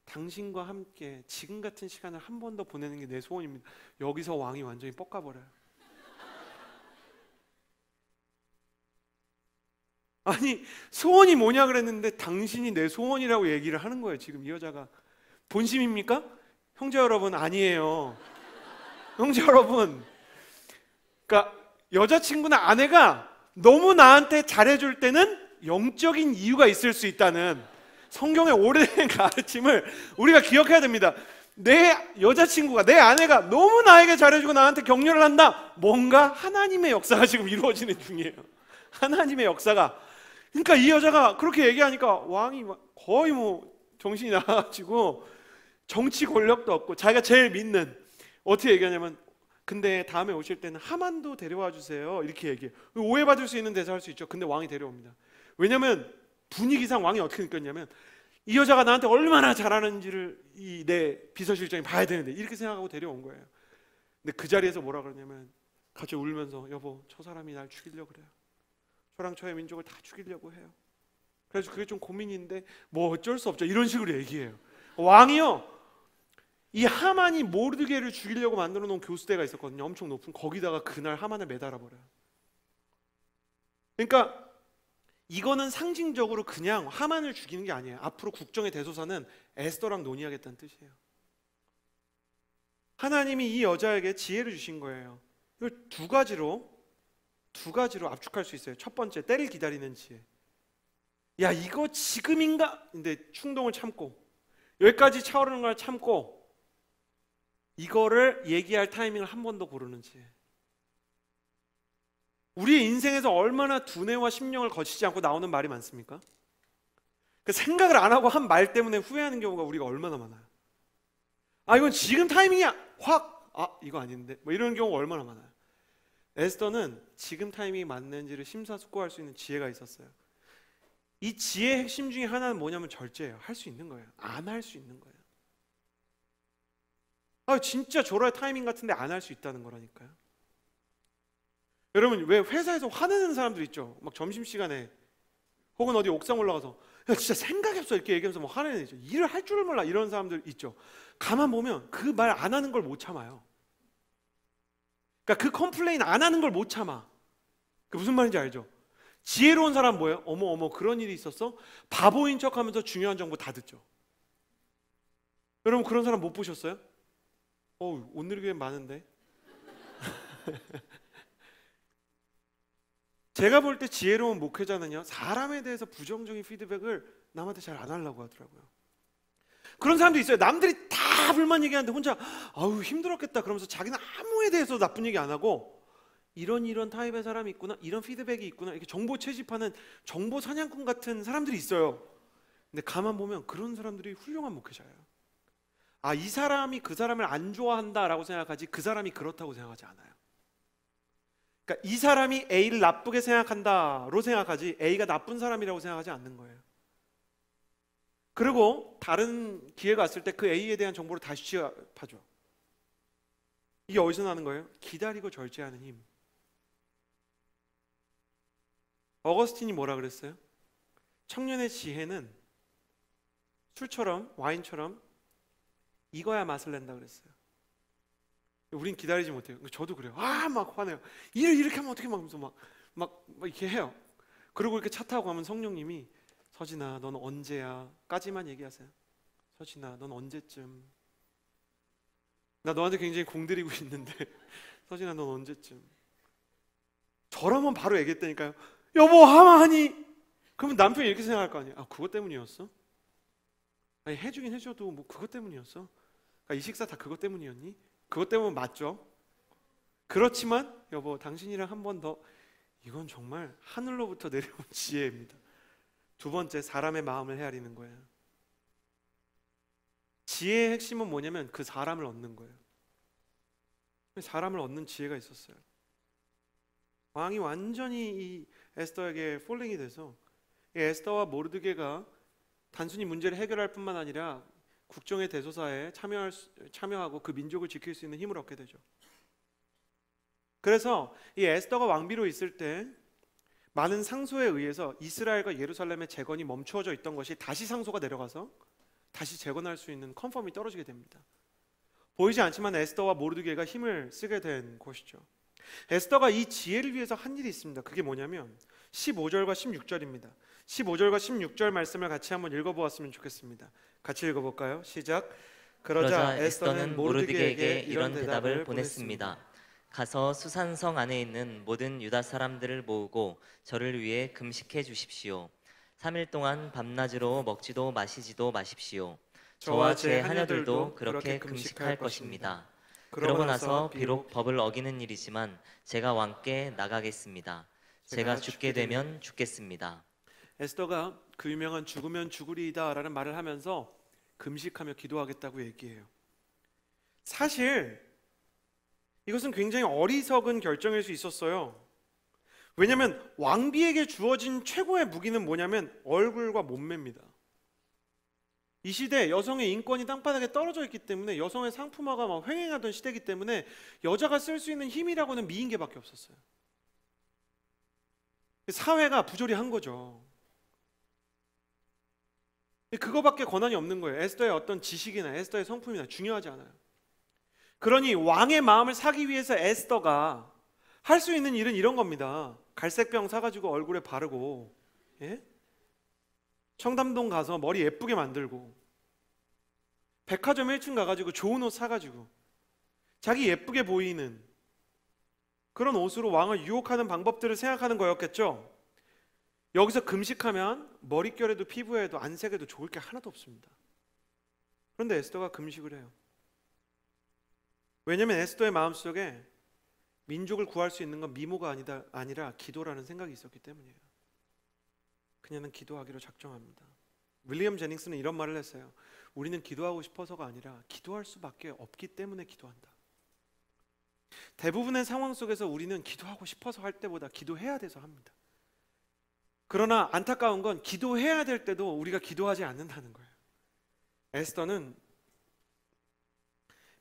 당신과 함께 지금 같은 시간을 한 번 더 보내는 게 내 소원입니다. 여기서 왕이 완전히 뻑가버려요. 아니 소원이 뭐냐 그랬는데 당신이 내 소원이라고 얘기를 하는 거예요. 지금 이 여자가 본심입니까? 형제 여러분 아니에요. 형제 여러분, 그러니까 여자친구나 아내가 너무 나한테 잘해줄 때는 영적인 이유가 있을 수 있다는 성경의 오래된 가르침을 우리가 기억해야 됩니다. 내 여자친구가, 내 아내가 너무 나에게 잘해주고 나한테 격려를 한다, 뭔가 하나님의 역사가 지금 이루어지는 중이에요. 하나님의 역사가. 그러니까 이 여자가 그렇게 얘기하니까 왕이 거의 뭐 정신이 나가지고 정치 권력도 없고 자기가 제일 믿는, 어떻게 얘기하냐면 근데 다음에 오실 때는 하만도 데려와 주세요 이렇게 얘기해요. 오해받을 수 있는 대사 할 수 있죠. 근데 왕이 데려옵니다. 왜냐면 분위기상 왕이 어떻게 느꼈냐면 이 여자가 나한테 얼마나 잘하는지를 이 내 비서실장이 봐야 되는데 이렇게 생각하고 데려온 거예요. 근데 그 자리에서 뭐라 그러냐면 같이 울면서 여보 저 사람이 날 죽이려고 그래요. 저랑 저의 민족을 다 죽이려고 해요. 그래서 그게 좀 고민인데 뭐 어쩔 수 없죠 이런 식으로 얘기해요. 왕이요, 이 하만이 모르드게를 죽이려고 만들어 놓은 교수대가 있었거든요. 엄청 높은. 거기다가 그날 하만을 매달아 버려요. 그러니까 이거는 상징적으로 그냥 하만을 죽이는 게 아니에요. 앞으로 국정의 대소사는 에스더랑 논의하겠다는 뜻이에요. 하나님이 이 여자에게 지혜를 주신 거예요. 이걸 두 가지로 압축할 수 있어요. 첫 번째, 때를 기다리는 지혜. 야 이거 지금인가? 근데 충동을 참고 여기까지 차오르는 걸 참고 이거를 얘기할 타이밍을 한 번 더 고르는 지혜. 우리의 인생에서 얼마나 두뇌와 심령을 거치지 않고 나오는 말이 많습니까? 그 생각을 안 하고 한 말 때문에 후회하는 경우가 우리가 얼마나 많아요. 아 이건 지금 타이밍이야 확, 아 이거 아닌데 뭐 이런 경우가 얼마나 많아요. 에스더는 지금 타이밍이 맞는지를 심사숙고할 수 있는 지혜가 있었어요. 이 지혜의 핵심 중에 하나는 뭐냐면 절제예요. 할 수 있는 거예요. 안 할 수 있는 거예요. 아 진짜 졸아야 타이밍 같은데 안 할 수 있다는 거라니까요. 여러분 왜 회사에서 화내는 사람들 있죠? 막 점심시간에 혹은 어디 옥상 올라가서 야 진짜 생각이 없어 이렇게 얘기하면서 막 화내는 있죠. 일을 할 줄을 몰라 이런 사람들 있죠. 가만 보면 그 말 안 하는 걸 못 참아요. 그러니까 그 컴플레인 안 하는 걸 못 참아. 그 무슨 말인지 알죠? 지혜로운 사람 뭐예요? 어머 그런 일이 있었어? 바보인 척하면서 중요한 정보 다 듣죠. 여러분 그런 사람 못 보셨어요? 오늘 교회 많은데. 제가 볼 때 지혜로운 목회자는요, 사람에 대해서 부정적인 피드백을 남한테 잘 안 하려고 하더라고요. 그런 사람도 있어요. 남들이 다 불만 얘기하는데 혼자 아우 힘들었겠다 그러면서 자기는 아무에 대해서 나쁜 얘기 안 하고 이런 타입의 사람이 있구나, 이런 피드백이 있구나, 이렇게 정보 채집하는 정보 사냥꾼 같은 사람들이 있어요. 근데 가만 보면 그런 사람들이 훌륭한 목회자예요. 아, 이 사람이 그 사람을 안 좋아한다라고 생각하지 그 사람이 그렇다고 생각하지 않아요. 그러니까 이 사람이 A를 나쁘게 생각한다로 생각하지 A가 나쁜 사람이라고 생각하지 않는 거예요. 그리고 다른 기회가 왔을 때 그 A에 대한 정보를 다시 취합하죠. 이게 어디서 나는 거예요? 기다리고 절제하는 힘. 어거스틴이 뭐라 그랬어요? 청년의 지혜는 술처럼 와인처럼 익어야 맛을 낸다 그랬어요. 우린 기다리지 못해요. 저도 그래요. 막 화내요. 일을 이렇게 하면 어떻게 막 이렇게 해요. 그리고 이렇게 차 타고 가면 성령님이 서진아 넌 언제야? 까지만 얘기하세요. 서진아 넌 언제쯤? 나 너한테 굉장히 공들이고 있는데 서진아 넌 언제쯤? 저라면 바로 얘기했다니까요. 여보 하마하니? 그러면 남편이 이렇게 생각할 거 아니에요. 아 그것 때문이었어? 아니 해주긴 해줘도 뭐 그것 때문이었어? 아, 이 식사 다 그것 때문이었니? 그것 때문에 맞죠? 그렇지만 여보 당신이랑 한 번 더 이건 정말 하늘로부터 내려온 지혜입니다. 두 번째, 사람의 마음을 헤아리는 거예요. 지혜의 핵심은 뭐냐면 그 사람을 얻는 거예요. 사람을 얻는 지혜가 있었어요. 왕이 완전히 이 에스더에게 폴링이 돼서 이 에스더와 모르드게가 단순히 문제를 해결할 뿐만 아니라 국정의 대소사에 참여하고 그 민족을 지킬 수 있는 힘을 얻게 되죠. 그래서 이 에스더가 왕비로 있을 때 많은 상소에 의해서 이스라엘과 예루살렘의 재건이 멈추어져 있던 것이 다시 상소가 내려가서 다시 재건할 수 있는 컨펌이 떨어지게 됩니다. 보이지 않지만 에스더와 모르드게가 힘을 쓰게 된 것이죠. 에스더가 이 지혜를 위해서 한 일이 있습니다. 그게 뭐냐면 15절과 16절입니다. 15절과 16절 말씀을 같이 한번 읽어보았으면 좋겠습니다. 같이 읽어볼까요? 시작. 그러자 에스더는 모르드게에게 이런 대답을 보냈습니다. 가서 수산성 안에 있는 모든 유다 사람들을 모으고 저를 위해 금식해 주십시오. 3일 동안 밤낮으로 먹지도 마시지도 마십시오. 저와 제 하녀들도 그렇게 금식할 것입니다. 그러고 나서 비록 법을 어기는 일이지만 제가 왕께 나가겠습니다. 제가 죽게 되면 죽겠습니다. 에스더가 그 유명한 죽으면 죽으리이다 라는 말을 하면서 금식하며 기도하겠다고 얘기해요. 사실 이것은 굉장히 어리석은 결정일 수 있었어요. 왜냐하면 왕비에게 주어진 최고의 무기는 뭐냐면 얼굴과 몸매입니다. 이 시대 여성의 인권이 땅바닥에 떨어져 있기 때문에 여성의 상품화가 막 횡행하던 시대이기 때문에 여자가 쓸 수 있는 힘이라고는 미인계밖에 없었어요. 사회가 부조리한 거죠. 그거밖에 권한이 없는 거예요. 에스더의 어떤 지식이나 에스더의 성품이나 중요하지 않아요. 그러니 왕의 마음을 사기 위해서 에스더가 할 수 있는 일은 이런 겁니다. 갈색병 사가지고 얼굴에 바르고, 예? 청담동 가서 머리 예쁘게 만들고, 백화점 1층 가가지고 좋은 옷 사가지고 자기 예쁘게 보이는 그런 옷으로 왕을 유혹하는 방법들을 생각하는 거였겠죠. 여기서 금식하면 머릿결에도 피부에도 안색에도 좋을 게 하나도 없습니다. 그런데 에스더가 금식을 해요. 왜냐하면 에스더의 마음속에 민족을 구할 수 있는 건 미모가 아니라 기도라는 생각이 있었기 때문이에요. 그녀는 기도하기로 작정합니다. 윌리엄 제닝스는 이런 말을 했어요. 우리는 기도하고 싶어서가 아니라 기도할 수밖에 없기 때문에 기도한다. 대부분의 상황 속에서 우리는 기도하고 싶어서 할 때보다 기도해야 돼서 합니다. 그러나 안타까운 건 기도해야 될 때도 우리가 기도하지 않는다는 거예요. 에스더는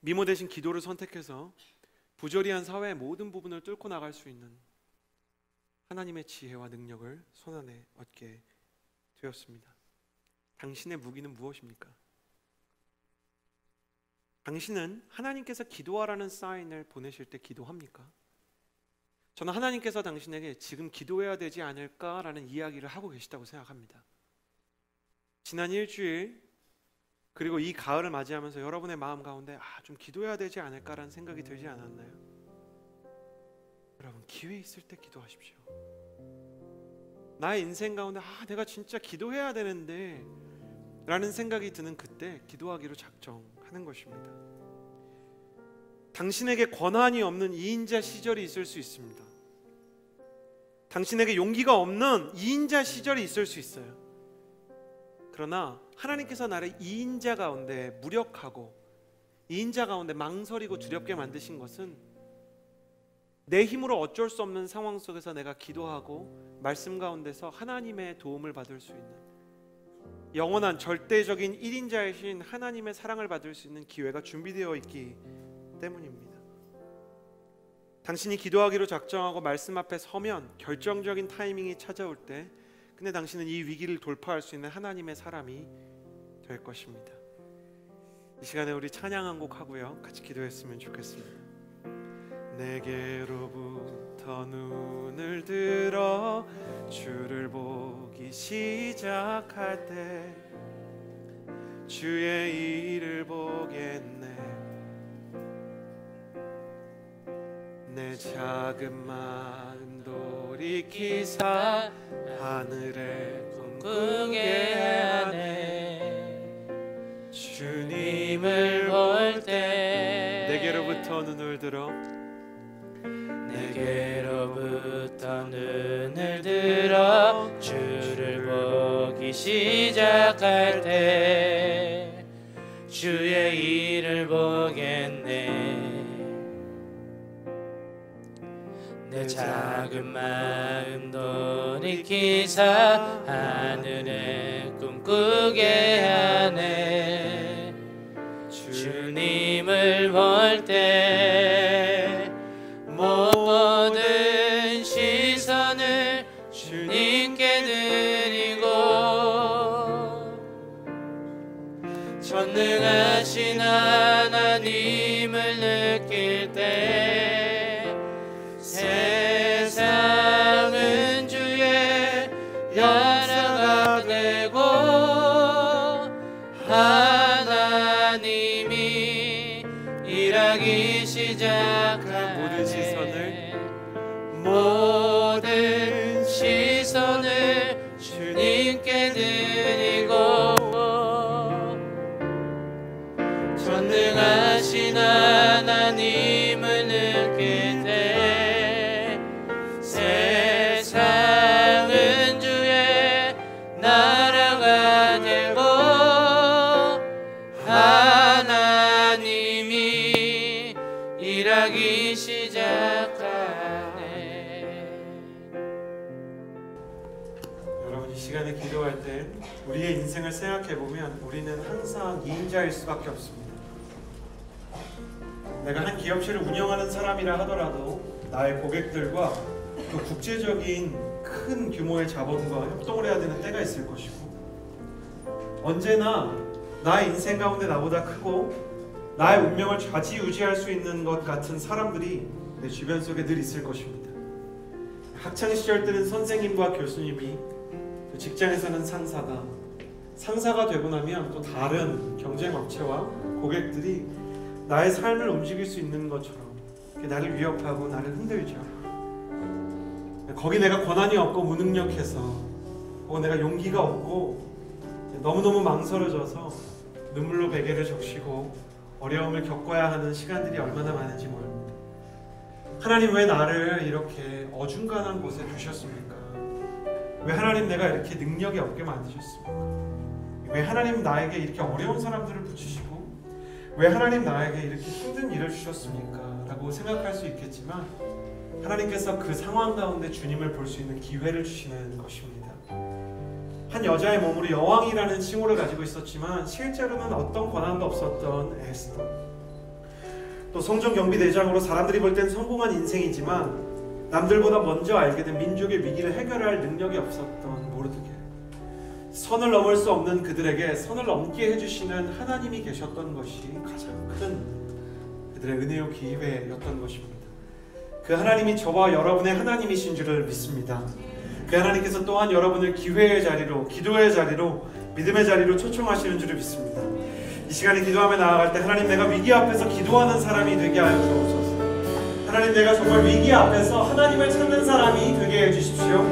미모 대신 기도를 선택해서 부조리한 사회의 모든 부분을 뚫고 나갈 수 있는 하나님의 지혜와 능력을 손안에 얻게 되었습니다. 당신의 무기는 무엇입니까? 당신은 하나님께서 기도하라는 사인을 보내실 때 기도합니까? 저는 하나님께서 당신에게 지금 기도해야 되지 않을까라는 이야기를 하고 계시다고 생각합니다. 지난 일주일 그리고 이 가을을 맞이하면서 여러분의 마음 가운데 좀 기도해야 되지 않을까라는 생각이 들지 않았나요? 여러분, 기회 있을 때 기도하십시오. 나의 인생 가운데 내가 진짜 기도해야 되는데 라는 생각이 드는 그때 기도하기로 작정하는 것입니다. 당신에게 권한이 없는 이인자 시절이 있을 수 있습니다. 당신에게 용기가 없는 이인자 시절이 있을 수 있어요. 그러나 하나님께서 나를 이인자 가운데 무력하고 이인자 가운데 망설이고 두렵게 만드신 것은 내 힘으로 어쩔 수 없는 상황 속에서 내가 기도하고 말씀 가운데서 하나님의 도움을 받을 수 있는 영원한 절대적인 1인자이신 하나님의 사랑을 받을 수 있는 기회가 준비되어 있기 때문입니다. 당신이 기도하기로 작정하고 말씀 앞에 서면 결정적인 타이밍이 찾아올 때 근데 당신은 이 위기를 돌파할 수 있는 하나님의 사람이 될 것입니다. 이 시간에 우리 찬양 한 곡 하고요, 같이 기도했으면 좋겠습니다. 내게로부터 눈을 들어 주를 보기 시작할 때 주의 일을 보겠네. 내 작은 마음 돌이키사 하늘에 꿈꾸게 하네. 주님을 볼 때 내게로부터 눈을 들어 내게로부터 눈을 눈을 들어 주를 보기 시작할 때 주의 일을 보겠네. 내 작은 마음 돌이키사 하늘에 꿈꾸게 하네. 주님을 볼 때 모든 시선을 주님께 드리고 전능하신 하나님을 느낄 때 세상은 주의 나라가 되고 하나님이 일하기 시작하네. 모든 시선을 주님께 드리고 전능하신 하나님을 느낄 때 세상은 주의 나라가 되고 하나님이 일하기 시작하네. 여러분, 이 시간에 기도할 때 우리의 인생을 생각해 보면 우리는 항상 2인자일 수밖에 없습니다. 내가 한 기업체를 운영하는 사람이라 하더라도 나의 고객들과 또 국제적인 큰 규모의 자본과 협동을 해야 되는 때가 있을 것이고, 언제나 나의 인생 가운데 나보다 크고 나의 운명을 좌지우지할 수 있는 것 같은 사람들이 내 주변 속에 늘 있을 것입니다. 학창시절 때는 선생님과 교수님이, 또 직장에서는 상사가 되고 나면 또 다른 경쟁업체와 고객들이 나의 삶을 움직일 수 있는 것처럼 나를 위협하고 나를 흔들죠. 거기 내가 권한이 없고 무능력해서, 혹은 내가 용기가 없고 너무너무 망설여져서 눈물로 베개를 적시고 어려움을 겪어야 하는 시간들이 얼마나 많은지 모릅니다. 하나님, 왜 나를 이렇게 어중간한 곳에 두셨습니까? 왜 하나님 내가 이렇게 능력이 없게 만드셨습니까? 왜 하나님 나에게 이렇게 어려운 사람들을 붙이시고 왜 하나님 나에게 이렇게 힘든 일을 주셨습니까? 라고 생각할 수 있겠지만, 하나님께서 그 상황 가운데 주님을 볼 수 있는 기회를 주시는 것입니다. 한 여자의 몸으로 여왕이라는 칭호를 가지고 있었지만 실제로는 어떤 권한도 없었던 에스더, 또 성전 경비대장으로 사람들이 볼 땐 성공한 인생이지만 남들보다 먼저 알게 된 민족의 위기를 해결할 능력이 없었던 모르드게, 선을 넘을 수 없는 그들에게 선을 넘게 해주시는 하나님이 계셨던 것이 가장 큰 그들의 은혜요 기회였던 것입니다. 그 하나님이 저와 여러분의 하나님이신 줄을 믿습니다. 그 하나님께서 또한 여러분을 기회의 자리로, 기도의 자리로, 믿음의 자리로 초청하시는 줄을 믿습니다. 이 시간에 기도하며 나아갈 때 하나님, 내가 위기 앞에서 기도하는 사람이 되게 하여 주옵소서. 하나님, 내가 정말 위기 앞에서 하나님을 찾는 사람이 되게 해주십시오.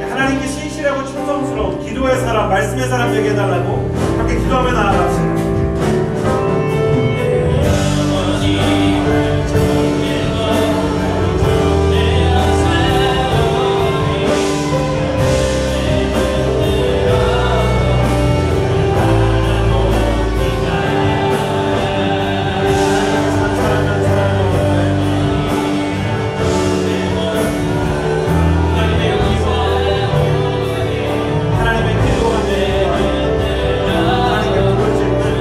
하나님께 신실하고 충성스러운 기도의 사람, 말씀의 사람 되게 해달라고 함께 기도하며 나아갑시다. 하나님의 기도가 내 하나님께 부르짖는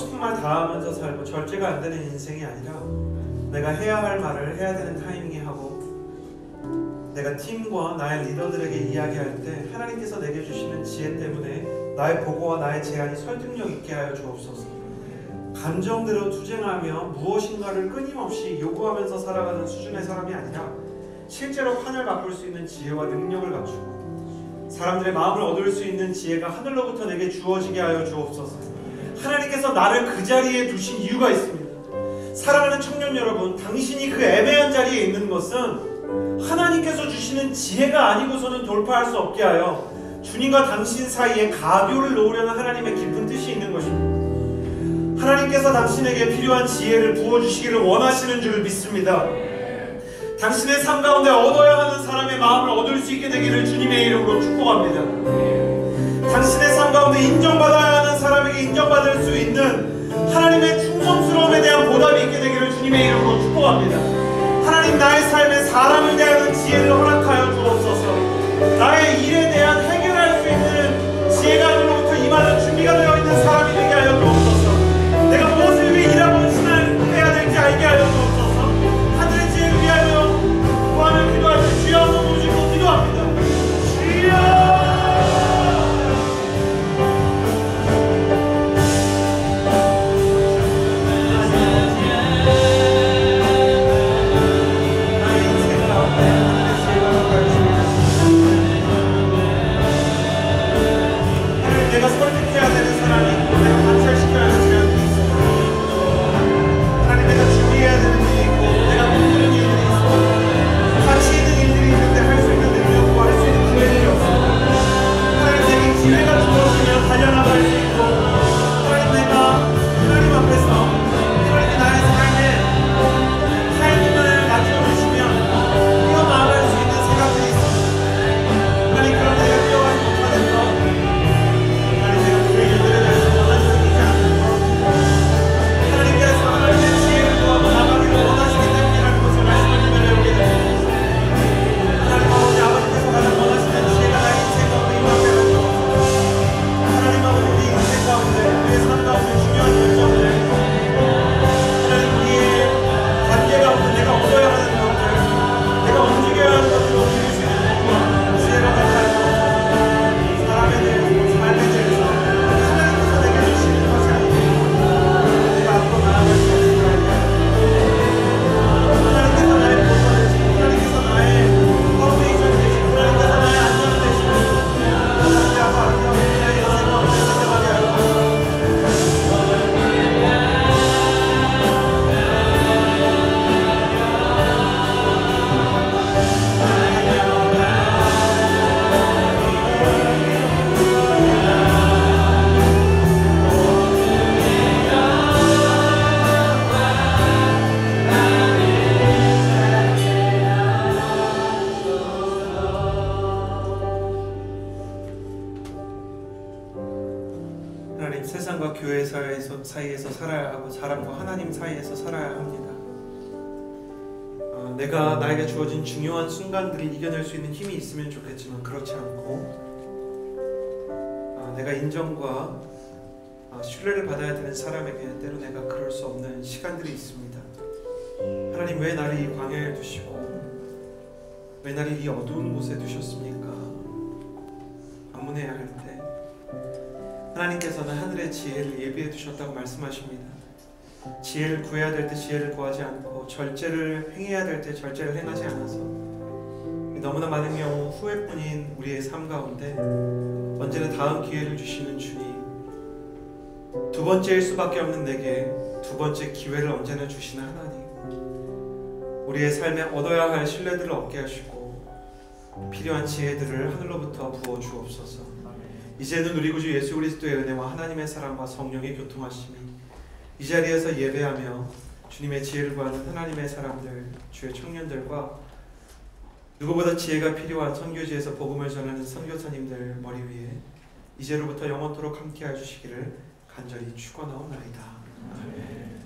싶은 말 다 하면서 살고 절제가 안 되는 인생이 아니라 내가 해야 할 말을 해야 되는 타이밍에 하고 내가 팀과 나의 리더들에게 이야기할 때 하나님께서 내게 주시는 지혜 때문에 나의 보고와 나의 제안이 설득력 있게 하여 주옵소서. 감정대로 투쟁하며 무엇인가를 끊임없이 요구하면서 살아가는 수준의 사람이 아니라 실제로 판을 바꿀 수 있는 지혜와 능력을 갖추고 사람들의 마음을 얻을 수 있는 지혜가 하늘로부터 내게 주어지게 하여 주옵소서. 하나님께서 나를 그 자리에 두신 이유가 있습니다. 사랑하는 청년 여러분, 당신이 그 애매한 자리에 있는 것은 하나님께서 주시는 지혜가 아니고서는 돌파할 수 없게 하여 주님과 당신 사이에 가교를 놓으려는 하나님의 깊은 뜻이 있는 것입니다. 하나님께서 당신에게 필요한 지혜를 부어주시기를 원하시는 줄 믿습니다. 당신의 삶 가운데 얻어야 하는 사람의 마음을 얻을 수 있게 되기를 주님의 이름으로 축복합니다. 당신의 삶 가운데 인정받아야 하는 사람에게 인정받을 수 있는 하나님의 충성스러움에 대한 보답이 있게 되기를 주님의 이름으로 축복합니다. 하나님, 나의 삶에 사람을 대하는 지혜를 허락하여 주옵소서. 나의 일에 대한 해결할 수 있는 지혜가 하늘로부터 임하는 준비가 되어 있는 사람이 되게 하여 주옵소서. 내가 무엇을 위해 일하고 신앙해야 될지 알게 하여 주옵소서. 하늘의 지혜를 위하여 구하며 기도할 때 주여 한번 모시고 기도합니다. 주여! 내가 설득해야 되는 사람이 있고 내가 관찰시켜야 하는 사람이 있어. 하나님, 내가 준비해야 되는 일이 있고 내가 모르는 일들이 있어. 가치 있는 일들이 있는데 할 수 있는 능력과 할 수 있는 기회들이 없어. 하나님, 내게 기회가 주어지면 달려나갈 수 있고 하나님, 내가 하나님 앞에서 하나님이 나의 삶에 타이밍을 맞춰주시면 뛰어나갈 수 있는 생각들이 있어. 하나님, 그런데 내가 뛰어가지 못하는 것, 하나님께서 하나님의 지혜를 구하고 나가기를 원하시기 때문이라는 것을 말씀을 배우게 됩니다. 하나님 아버지, 아버지께서 가장 원하시는 지혜가 나의 인생 가운데 임하게 하옵소서. 하나님 아버지, 우리 인생 가운데 우리의 삶 가운데 중요한 결정을 하나님, 우리의 관계 가운데 내가 얻어야 하는 것들, 내가 움직여야 하는 것들을 움직일 수 있는 것과 지혜가 나타나는 사람에 대해서, 삶에 대해서 하나님께서 내게 주시는 것이 아니고 내가 앞으로 나아갈 수 없을 줄 알게 하나님께서 나의 보호를 되시고 하나님께서 나의 파운데이션을 되시고 하나님께서 나의 안전을 되시고 하나님의 아빠 아름다운 나의 인생 가운데 살아가게 하여 하나님, 세상과 교회 사이에서 살아야 하고 사람과 하나님 사이에서 살아야 합니다. 내가 나에게 주어진 중요한 순간들을 이겨낼 수 있는 힘이 있으면 좋겠지만 그렇지 않고 내가 인정과 신뢰를 받아야 되는 사람에게 때로 내가 그럴 수 없는 시간들이 있습니다. 하나님, 왜 나를 이 광야에 두시고 왜 나를 이 어두운 곳에 두셨습니까? 반문해야 할 때 하나님께서는 하늘의 지혜를 예비해 두셨다고 말씀하십니다. 지혜를 구해야 될 때 지혜를 구하지 않고 절제를 행해야 될 때 절제를 행하지 않아서 너무나 많은 경우 후회뿐인 우리의 삶 가운데 언제나 다음 기회를 주시는 주님, 두 번째일 수밖에 없는 내게 두 번째 기회를 언제나 주시는 하나님, 우리의 삶에 얻어야 할 신뢰들을 얻게 하시고 필요한 지혜들을 하늘로부터 부어 주옵소서. 이제는 우리 구주 예수 그리스도의 은혜와 하나님의 사랑과 성령의 교통하심이 이 자리에서 예배하며 주님의 지혜를 구하는 하나님의 사람들, 주의 청년들과 누구보다 지혜가 필요한 선교지에서 복음을 전하는 선교사님들 머리 위에 이제로부터 영원토록 함께해 주시기를 간절히 축원하옵나이다. 아멘.